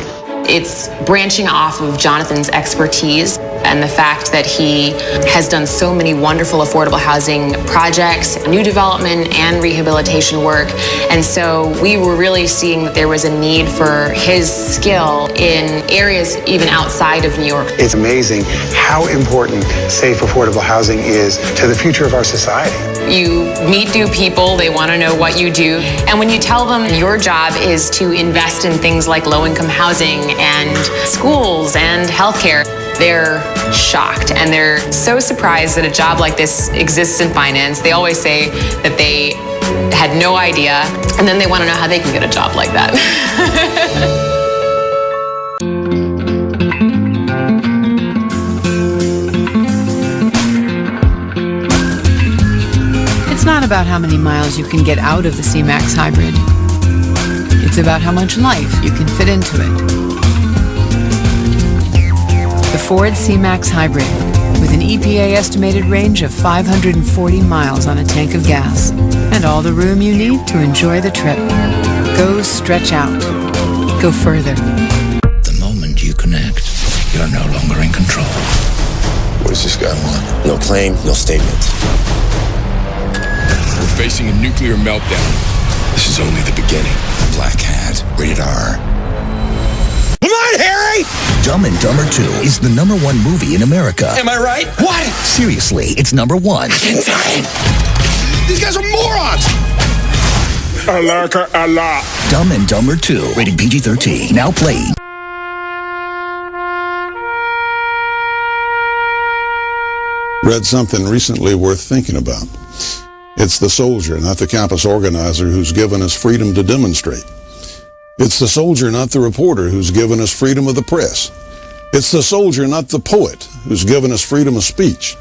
It's branching off of Jonathan's expertise and the fact that he has done so many wonderful affordable housing projects, new development and rehabilitation work. And so we were really seeing that there was a need for his skill in areas even outside of New York. It's amazing how important safe, affordable housing is to the future of our society. You meet new people, they want to know what you do. And when you tell them your job is to invest in things like low-income housing and schools and healthcare, they're shocked and they're so surprised that a job like this exists in finance. They always say that they had no idea, and then they want to know how they can get a job like that. It's not about how many miles you can get out of the C-Max Hybrid. It's about how much life you can fit into it. The Ford C-Max Hybrid, with an EPA estimated range of 540 miles on a tank of gas, and all the room you need to enjoy the trip. Go stretch out. Go further. The moment you connect, you're no longer in control. What does this guy want? No claim, no statement. We're facing a nuclear meltdown. This is only the beginning. Black Hat, rated R. Come on, Harry! Dumb and Dumber 2 is the #1 movie in America. Am I right? What? Seriously, it's #1. These guys are morons! I like her a lot. Dumb and Dumber 2, rated PG-13. Now playing. Read something recently worth thinking about. It's the soldier, not the campus organizer, who's given us freedom to demonstrate. It's the soldier, not the reporter, who's given us freedom of the press. It's the soldier, not the poet, who's given us freedom of speech.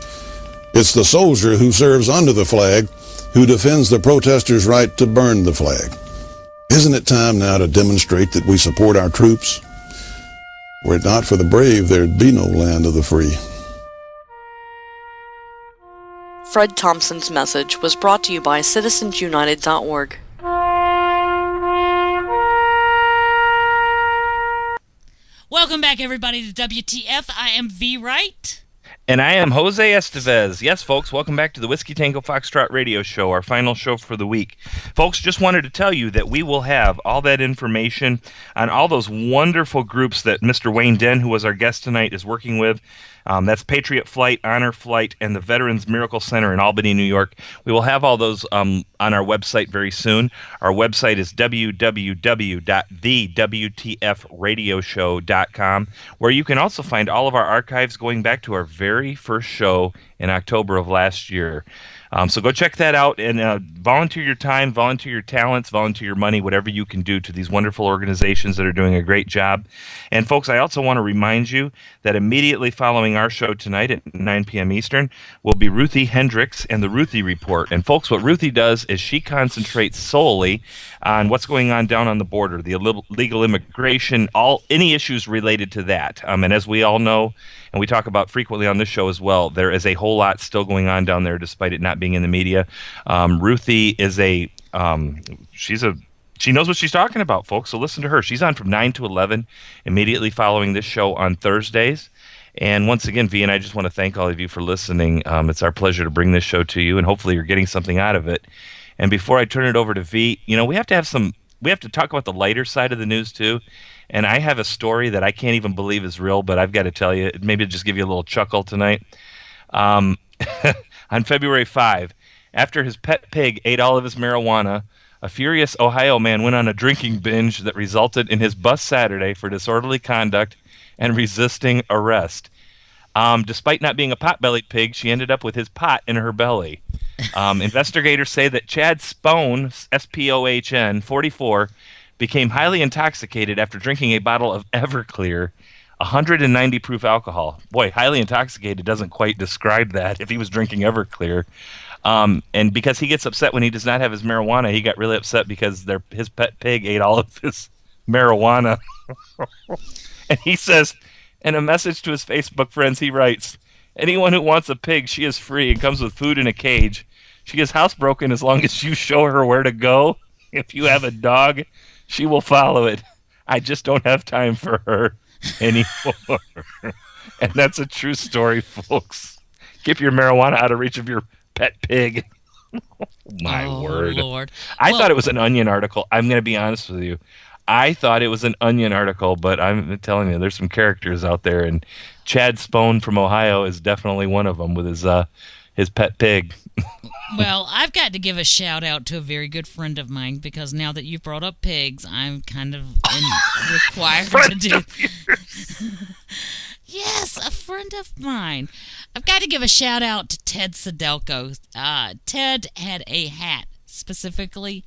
It's the soldier who serves under the flag, who defends the protesters' right to burn the flag. Isn't it time now to demonstrate that we support our troops? Were it not for the brave, there'd be no land of the free. Fred Thompson's message was brought to you by citizensunited.org. Welcome back, everybody, to WTF. I am V. Wright. And I am Jose Estevez. Yes, folks, welcome back to the Whiskey Tango Foxtrot radio show, our final show for the week. Folks, just wanted to tell you that we will have all that information on all those wonderful groups that Mr. Wayne Denn, who was our guest tonight, is working with. That's Patriot Flight, Honor Flight, and the Veterans Miracle Center in Albany, New York. We will have all those on our website very soon. Our website is www.thewtfradioshow.com, where you can also find all of our archives going back to our very first show in October of last year. So go check that out and volunteer your time, volunteer your talents, volunteer your money, whatever you can do to these wonderful organizations that are doing a great job. And folks, I also want to remind you that immediately following our show tonight at 9 p.m. Eastern will be Ruthie Hendricks and the Ruthie Report. And folks, what Ruthie does is she concentrates solely on what's going on down on the border, the illegal immigration, any issues related to that. And as we all know, and we talk about frequently on this show as well, there is a whole lot still going on down there despite it not being in the media. Ruthie is she knows what she's talking about, folks, so listen to her. She's on from 9 to 11 immediately following this show on Thursdays. And once again, V, and I just want to thank all of you for listening. It's our pleasure to bring this show to you, and hopefully you're getting something out of it. And before I turn it over to V, we have to talk about the lighter side of the news too. And I have a story that I can't even believe is real, but I've got to tell you, maybe just give you a little chuckle tonight. On February 5, after his pet pig ate all of his marijuana, a furious Ohio man went on a drinking binge that resulted in his bus Saturday for disorderly conduct and resisting arrest. Despite not being a pot-bellied pig, she ended up with his pot in her belly. Investigators say that Chad Spohn, S-P-O-H-N, 44, became highly intoxicated after drinking a bottle of Everclear, 190 proof alcohol. Boy, highly intoxicated doesn't quite describe that if he was drinking Everclear. And because he gets upset when he does not have his marijuana, he got really upset because his pet pig ate all of his marijuana. And he says, in a message to his Facebook friends, he writes, "Anyone who wants a pig, she is free and comes with food in a cage. She is housebroken as long as you show her where to go. If you have a dog, she will follow it. I just don't have time for her anymore." And that's a true story, folks. Keep your marijuana out of reach of your pet pig. My word. Lord. I thought it was an Onion article. I'm going to be honest with you. I thought it was an Onion article, but I'm telling you, there's some characters out there, and Chad Spohn from Ohio is definitely one of them with his pet pig. Well, I've got to give a shout out to a very good friend of mine, because now that you've brought up pigs, I'm kind of required to do. Yes, a friend of mine. I've got to give a shout out to Ted Sedelko. Ted had a hat specifically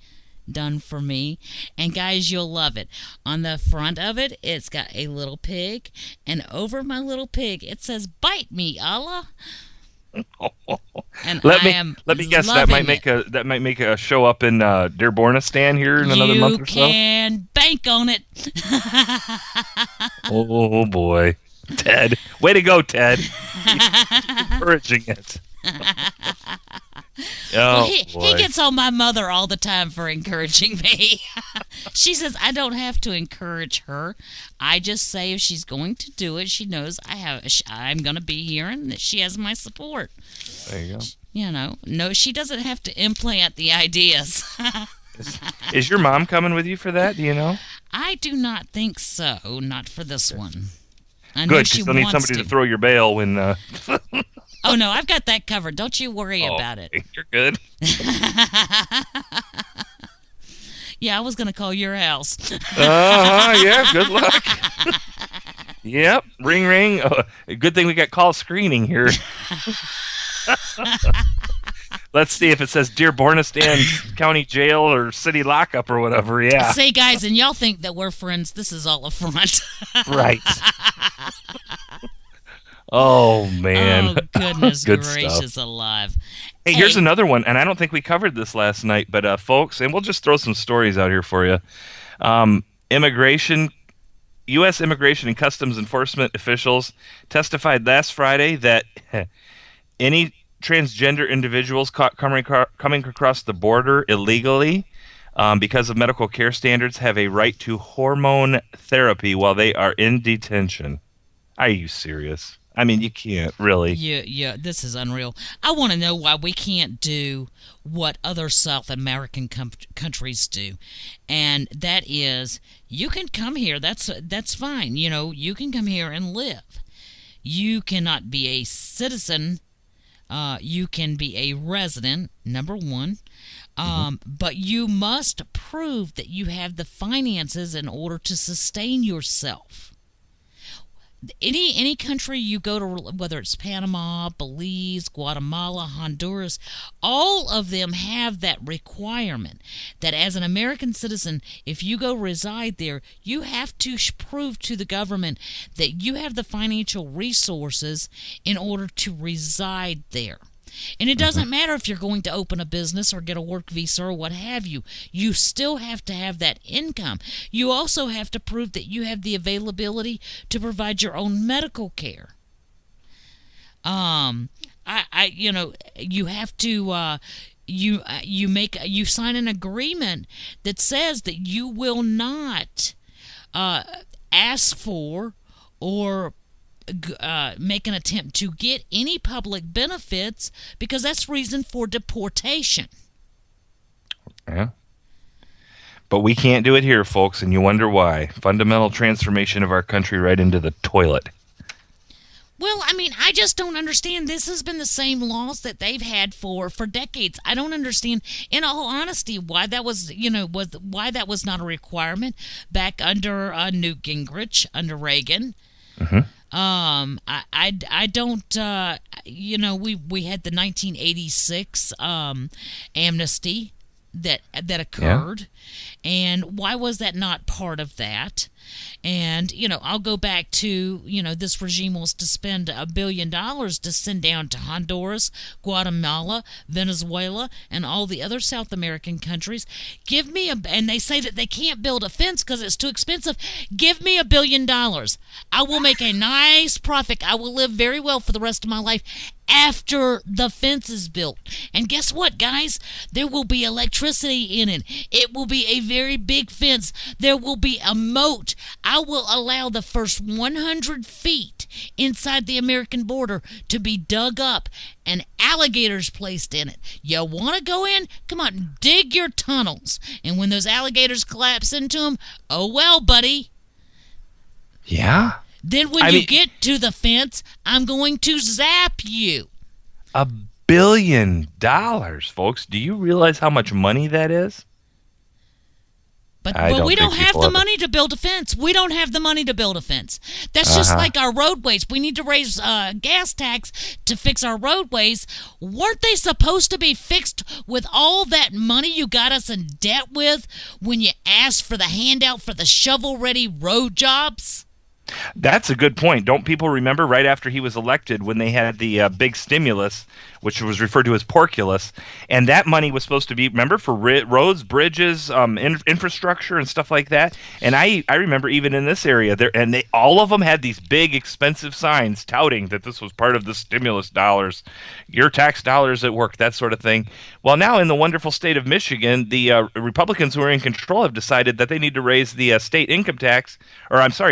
done for me, and guys, you'll love it. On the front of it, it's got a little pig, and over my little pig, it says, "Bite me, Allah." And let me guess, that might make a show up in Dearbornistan here in another month or so. You can bank on it. Oh boy, Ted! Way to go, Ted! Encouraging it. He gets on my mother all the time for encouraging me. She says I don't have to encourage her. I just say if she's going to do it, she knows I'm going to be here and that she has my support. There you go. No, she doesn't have to implant the ideas. Is your mom coming with you for that? Do you know? I do not think so. Not for this one. I Good, because you'll need somebody to throw your bail when... Oh, no, I've got that covered. Don't you worry about it. You're good. Yeah, I was going to call your house. Yeah, good luck. Yep, ring, ring. Good thing we got call screening here. Let's see if it says Dearbornistan County Jail or City Lockup or whatever, yeah. Say, guys, and y'all think that we're friends. This is all a front. Right. Oh, man. Oh, goodness Good gracious stuff. alive. Hey, here's another one, and I don't think we covered this last night, but folks, and we'll just throw some stories out here for you. U.S. Immigration and Customs Enforcement officials testified last Friday that any transgender individuals coming across the border illegally because of medical care standards have a right to hormone therapy while they are in detention. Are you serious? I mean, you can't, really. Yeah, this is unreal. I want to know why we can't do what other South American countries do. And that is, you can come here, that's fine. You know, you can come here and live. You cannot be a citizen. You can be a resident, number one. But you must prove that you have the finances in order to sustain yourself. Any country you go to, whether it's Panama, Belize, Guatemala, Honduras, all of them have that requirement that as an American citizen, if you go reside there, you have to prove to the government that you have the financial resources in order to reside there. And it doesn't matter if you're going to open a business or get a work visa or what have you. You still have to have that income. You also have to prove that you have the availability to provide your own medical care. You have to you sign an agreement that says that you will not ask for or make an attempt to get any public benefits, because that's reason for deportation. Yeah. But we can't do it here, folks, and you wonder why. Fundamental transformation of our country right into the toilet. Well, I mean, I just don't understand. This has been the same laws that they've had for decades. I don't understand, in all honesty, why that was, why that was not a requirement back under Newt Gingrich, under Reagan. Mm-hmm. I don't, we had the 1986 amnesty that occurred, and why was that not part of that? And, I'll go back to, this regime wants to spend $1 billion to send down to Honduras, Guatemala, Venezuela, and all the other South American countries. And they say that they can't build a fence because it's too expensive. Give me $1 billion. I will make a nice profit. I will live very well for the rest of my life after the fence is built. And guess what, guys? There will be electricity in it. It will be a very big fence. There will be a moat. I will allow the first 100 feet inside the American border to be dug up and alligators placed in it. You want to go in? Come on, dig your tunnels. And when those alligators collapse into them, oh well, buddy. Yeah. Then when you get to the fence, I'm going to zap you. $1 billion, folks. Do you realize how much money that is? But we don't have the money to build a fence. We don't have the money to build a fence. That's just like our roadways. We need to raise gas tax to fix our roadways. Weren't they supposed to be fixed with all that money you got us in debt with when you asked for the handout for the shovel-ready road jobs? That's a good point. Don't people remember right after he was elected when they had the big stimulus, which was referred to as porculus, and that money was supposed to be, remember, for roads, bridges, infrastructure and stuff like that. And I remember even in this area, all of them had these big expensive signs touting that this was part of the stimulus dollars, your tax dollars at work, that sort of thing. Well, now in the wonderful state of Michigan, the Republicans who are in control have decided that they need to raise the state income tax,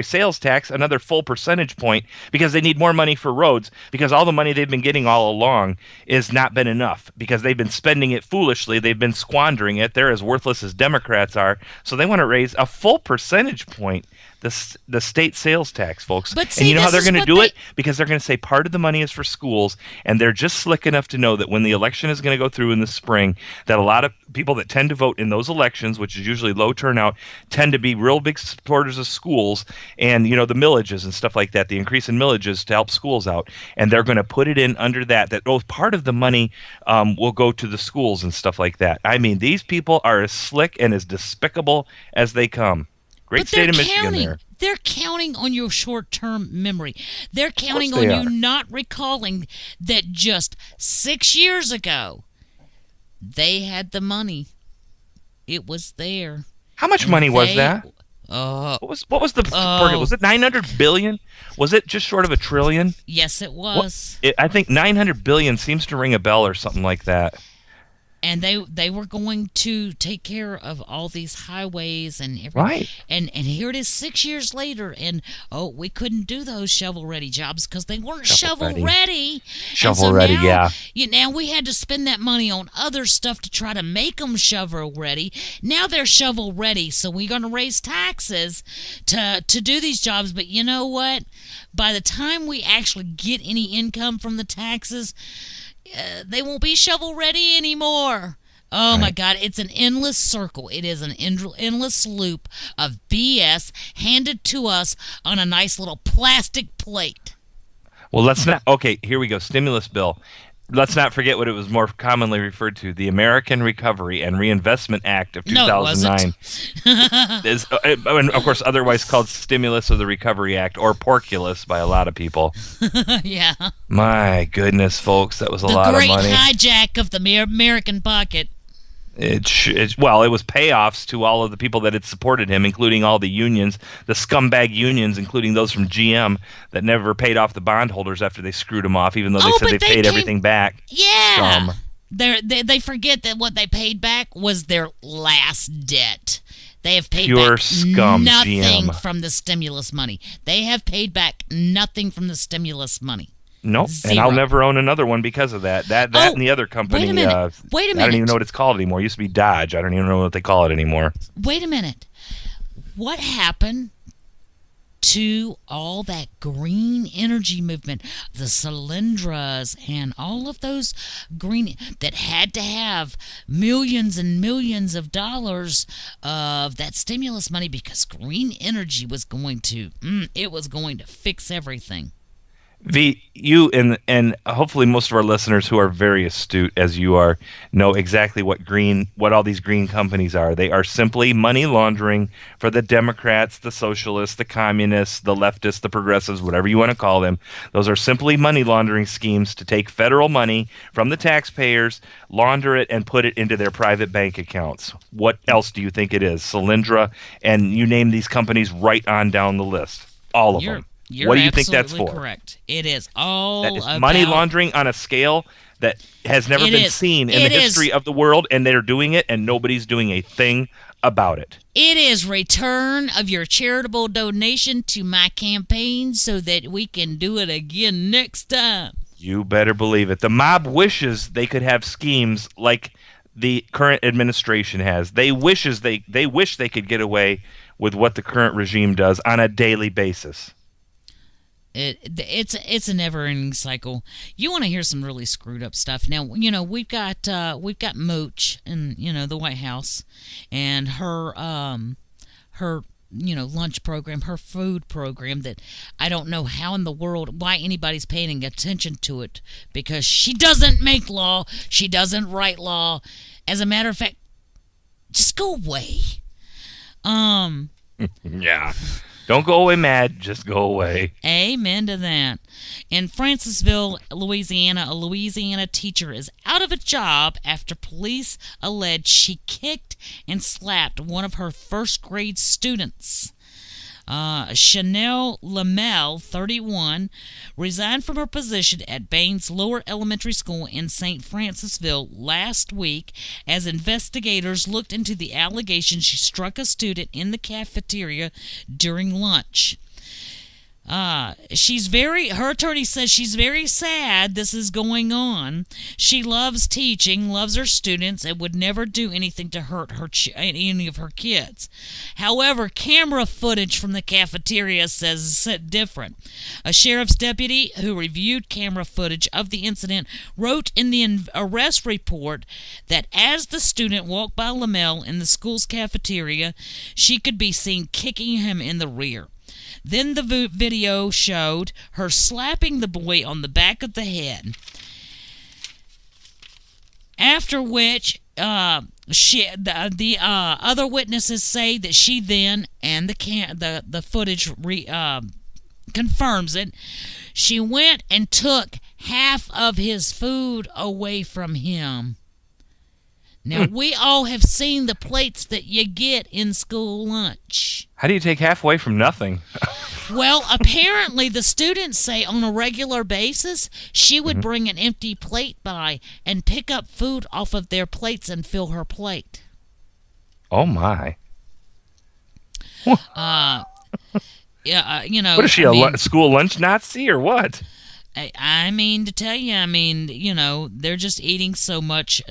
sales tax, another full percentage point, because they need more money for roads, because all the money they've been getting all along is not been enough, because they've been spending it foolishly. They've been squandering it. They're as worthless as Democrats are. So they want to raise a full percentage point, the state sales tax, folks. But and you know how they're going to do it? Because they're going to say part of the money is for schools, and they're just slick enough to know that when the election is going to go through in the spring, that a lot of people that tend to vote in those elections, which is usually low turnout, tend to be real big supporters of schools and, the millages and stuff like that, the increase in millages to help schools out. And they're going to put it in under that part of the money will go to the schools and stuff like that. I mean, these people are as slick and as despicable as they come. Great state of Michigan there. They're counting on your short-term memory. They're counting on you not recalling that just 6 years ago, they had the money. It was there. How much money was that? What was the target? Was it 900 billion? Was it just short of $1 trillion? Yes, it was. I think 900 billion seems to ring a bell or something like that. And they were going to take care of all these highways and everything. Right. And here it is 6 years later, and we couldn't do those shovel-ready jobs because they weren't shovel-ready. Shovel-ready, yeah. Now we had to spend that money on other stuff to try to make them shovel-ready. Now they're shovel-ready, so we're going to raise taxes to do these jobs. But you know what? By the time we actually get any income from the taxes, they won't be shovel-ready anymore. Oh, my God. It's an endless circle. It is an endless loop of BS handed to us on a nice little plastic plate. Well, let's not. Okay, here we go. Stimulus bill. Let's not forget what it was more commonly referred to, the American Recovery and Reinvestment Act of 2009. And of course, otherwise called Stimulus of the Recovery Act, or Porculus by a lot of people. Yeah. My goodness, folks, that was a lot of money. The great hijack of the American pocket. It was payoffs to all of the people that had supported him, including all the unions, the scumbag unions, including those from GM that never paid off the bondholders after they screwed them off, even though they said they paid everything back. Yeah. They forget that what they paid back was their last debt. They have paid Pure back scum, nothing GM. from the stimulus money. They have paid back nothing from the stimulus money. Nope, Zero. And I'll never own another one because of that. That and the other company. Wait a minute. I don't even know what it's called anymore. It used to be Dodge. I don't even know what they call it anymore. Wait a minute. What happened to all that green energy movement, the Cylindras and all of those green that had to have millions and millions of dollars of that stimulus money because green energy was going to fix everything? V, you and hopefully most of our listeners who are very astute as you are know exactly what all these green companies are. They are simply money laundering for the Democrats, the socialists, the communists, the leftists, the progressives, whatever you want to call them. Those are simply money laundering schemes to take federal money from the taxpayers, launder it, and put it into their private bank accounts. What else do you think it is? Cylindra, and you name these companies right on down the list. All of them. What do you think that's for? Correct. It is all that is about money laundering on a scale that has never been seen in the history of the world, and they're doing it, and nobody's doing a thing about it. It is return of your charitable donation to my campaign so that we can do it again next time. You better believe it. The mob wishes they could have schemes like the current administration has. They wish they could get away with what the current regime does on a daily basis. It's a never-ending cycle. You want to hear some really screwed up stuff. Now, we've got Mooch in the White House, and her lunch program, her food program that I don't know how in the world why anybody's paying attention to it, because she doesn't make law, she doesn't write law. As a matter of fact, just go away. Yeah. Don't go away mad, just go away. Amen to that. In Francisville, Louisiana, a Louisiana teacher is out of a job after police allege she kicked and slapped one of her first grade students. Chanel Lamel, 31, resigned from her position at Baines Lower Elementary School in St. Francisville last week as investigators looked into the allegation she struck a student in the cafeteria during lunch. Her attorney says she's very sad this is going on. She loves teaching, loves her students, and would never do anything to hurt any of her kids. However, camera footage from the cafeteria says different. A sheriff's deputy who reviewed camera footage of the incident wrote in the arrest report that as the student walked by Lamel in the school's cafeteria, she could be seen kicking him in the rear. Then the video showed her slapping the boy on the back of the head. After which, the other witnesses say that she then, and the footage confirms it, she went and took half of his food away from him. Now, we all have seen the plates that you get in school lunch. How do you take half away from nothing? Well, apparently the students say on a regular basis she would bring an empty plate by and pick up food off of their plates and fill her plate. Oh my! Yeah, What is she, a school lunch Nazi or what? I mean, to tell you, they're just eating so much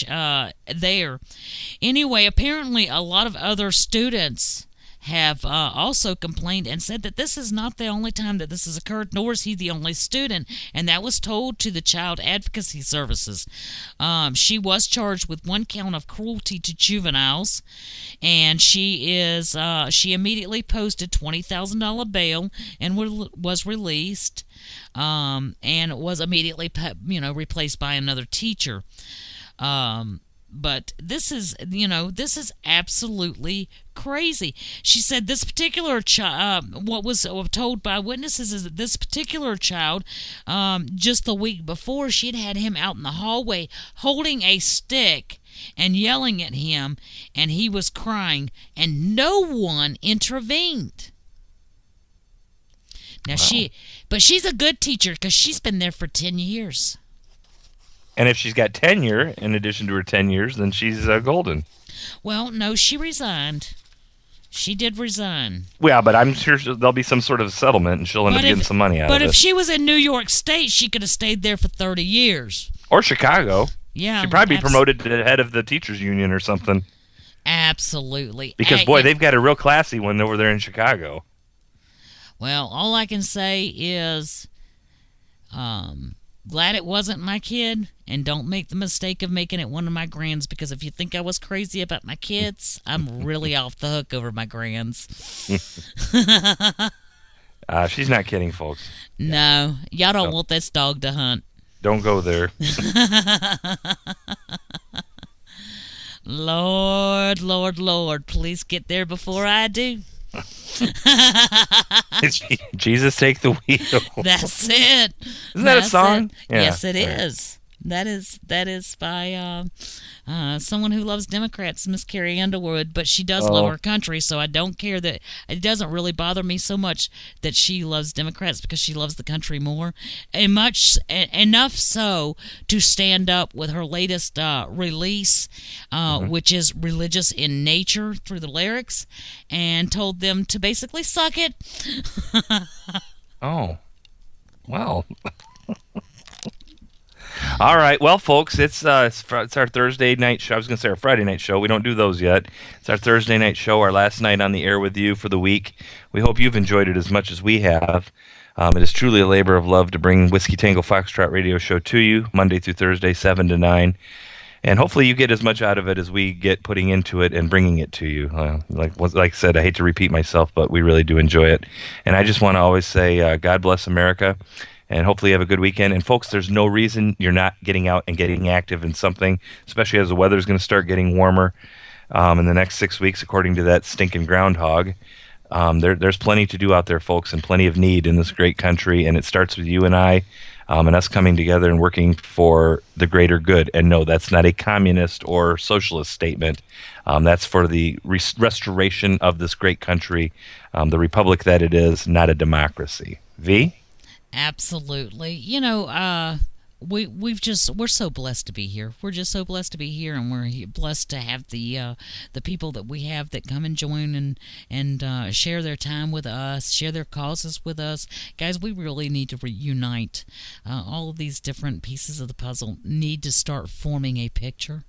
there. Anyway, apparently a lot of other students have also complained and said that this is not the only time that this has occurred, nor is he the only student, and that was told to the Child Advocacy Services. She was charged with 1 count of cruelty to juveniles, and she immediately posted $20,000 bail and was released, and was immediately replaced by another teacher. But this is absolutely crazy. She said this particular child, what was told by witnesses is that this particular child, just the week before, she'd had him out in the hallway holding a stick and yelling at him, and he was crying, and no one intervened. Now but she's a good teacher because she's been there for 10 years. And if she's got tenure in addition to her 10 years, then she's golden. Well, no, she resigned. She did resign. Yeah, but I'm sure there'll be some sort of settlement, and she'll end up getting some money out of it. But if she was in New York State, she could have stayed there for 30 years. Or Chicago. Yeah. She'd probably be promoted to the head of the teachers union or something. Absolutely. Because, they've got a real classy one over there in Chicago. Well, all I can say is glad it wasn't my kid, and don't make the mistake of making it one of my grands, because if you think I was crazy about my kids, I'm really off the hook over my grands. She's not kidding, folks. No, y'all don't want this dog to hunt. Don't go there. Lord, Lord, Lord, please get there before I do. Jesus, take the wheel. That's it. Isn't that a song? Yeah. Yes, it is. That is by someone who loves Democrats, Miss Carrie Underwood, but she does love her country, so I don't care that it doesn't really bother me so much that she loves Democrats, because she loves the country more, and enough so to stand up with her latest release, which is religious in nature through the lyrics, and told them to basically suck it. Oh, well. All right, well, folks, it's our Thursday night show. I was going to say our Friday night show. We don't do those yet. It's our Thursday night show, our last night on the air with you for the week. We hope you've enjoyed it as much as we have. It is truly a labor of love to bring Whiskey Tango Foxtrot radio show to you Monday through Thursday, 7 to 9. And hopefully you get as much out of it as we get putting into it and bringing it to you. Like I said, I hate to repeat myself, but we really do enjoy it. And I just want to always say, God bless America. And hopefully you have a good weekend. And folks, there's no reason you're not getting out and getting active in something, especially as the weather's going to start getting warmer in the next 6 weeks, according to that stinking groundhog. There's plenty to do out there, folks, and plenty of need in this great country. And it starts with you and I, and us coming together and working for the greater good. And no, that's not a communist or socialist statement. That's for the restoration of this great country, the republic that it is, not a democracy. V? Absolutely. We're so blessed to be here. We're just so blessed to be here, and we're blessed to have the people that we have that come and join and share their time with us, share their causes with us. Guys, we really need to reunite. All of these different pieces of the puzzle need to start forming a picture.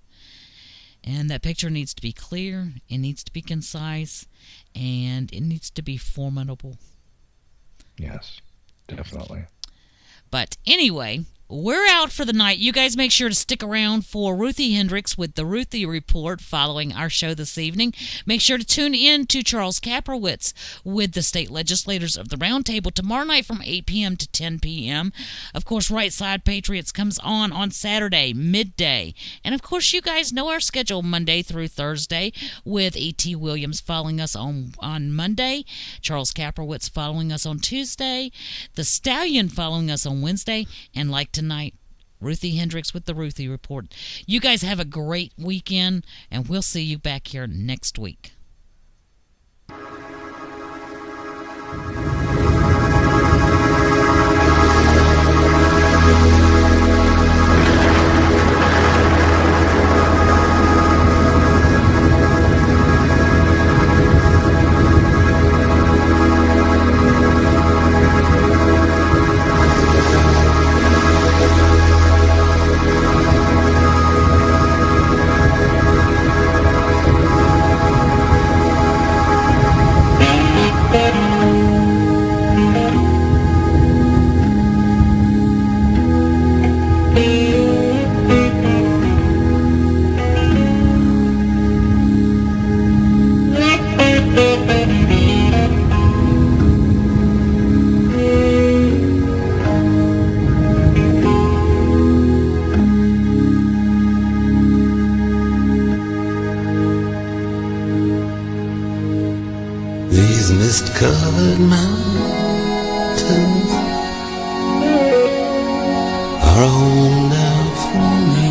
And that picture needs to be clear, it needs to be concise, and it needs to be formidable. Yes. Definitely. But anyway, we're out for the night. You guys make sure to stick around for Ruthie Hendricks with the Ruthie Report following our show this evening. Make sure to tune in to Charles Kaprowitz with the state legislators of the Roundtable tomorrow night from 8 p.m. to 10 p.m. Of course, Right Side Patriots comes on Saturday, midday. And of course, you guys know our schedule Monday through Thursday with E.T. Williams following us on Monday, Charles Kaprowitz following us on Tuesday, the Stallion following us on Wednesday, and like tonight, Ruthie Hendricks with the Ruthie Report. You guys have a great weekend, and we'll see you back here next week. These mist-covered mountains are a home now for me.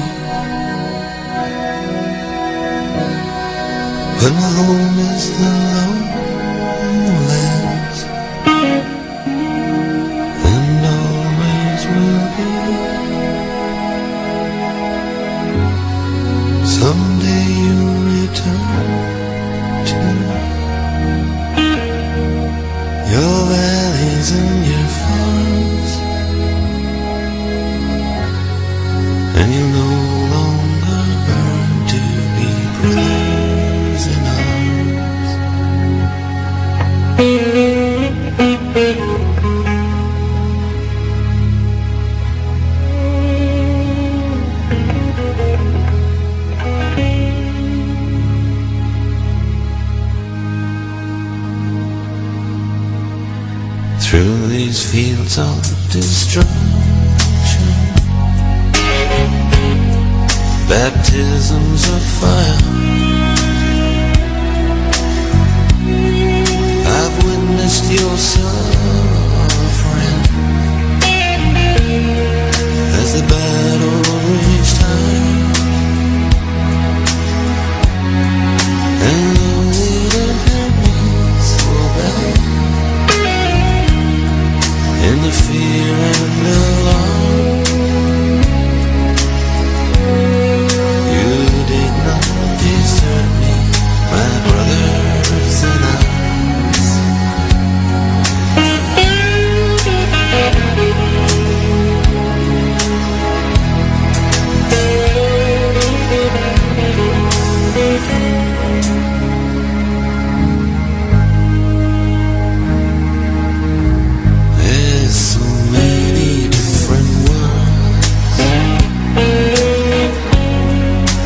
But my home is the lowlands, and always will be. Someday you'll return to your valleys and your farms, and you no longer burn to be brothers in arms. Through these fields of destruction, baptisms of fire, I've witnessed your suffering as the battle reached high, and though it hurt me so bad, in the fear and the alarm, you did not desert me, my brothers in arms. There's so many different worlds,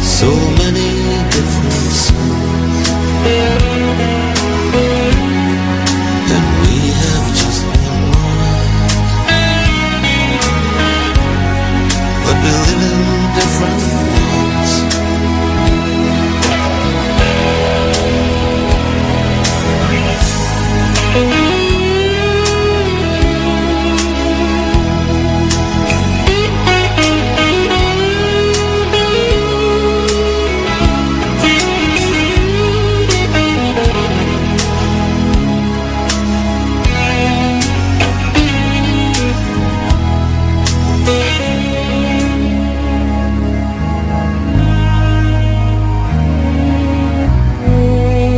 so many different souls, and we have just one world, but we live in different worlds.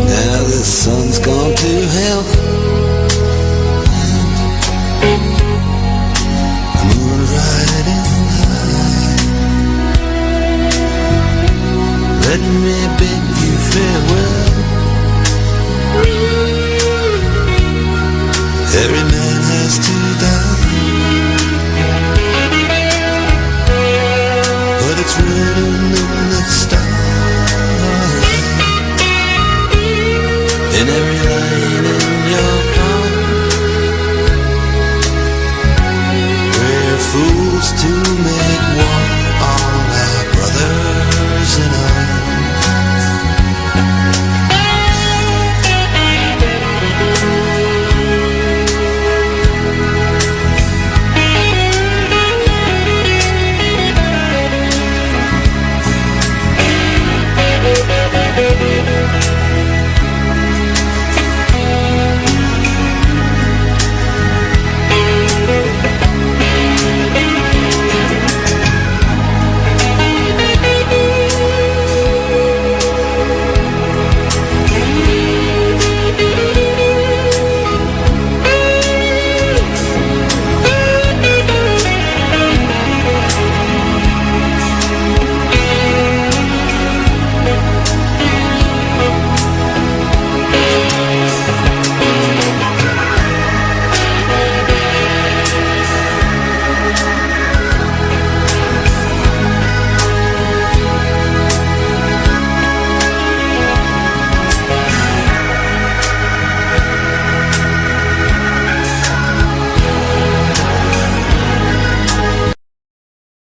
Now the sun's gone to hell, the moon's riding high. Let me bid you farewell. Every man has to die, but it's written in the stars. In every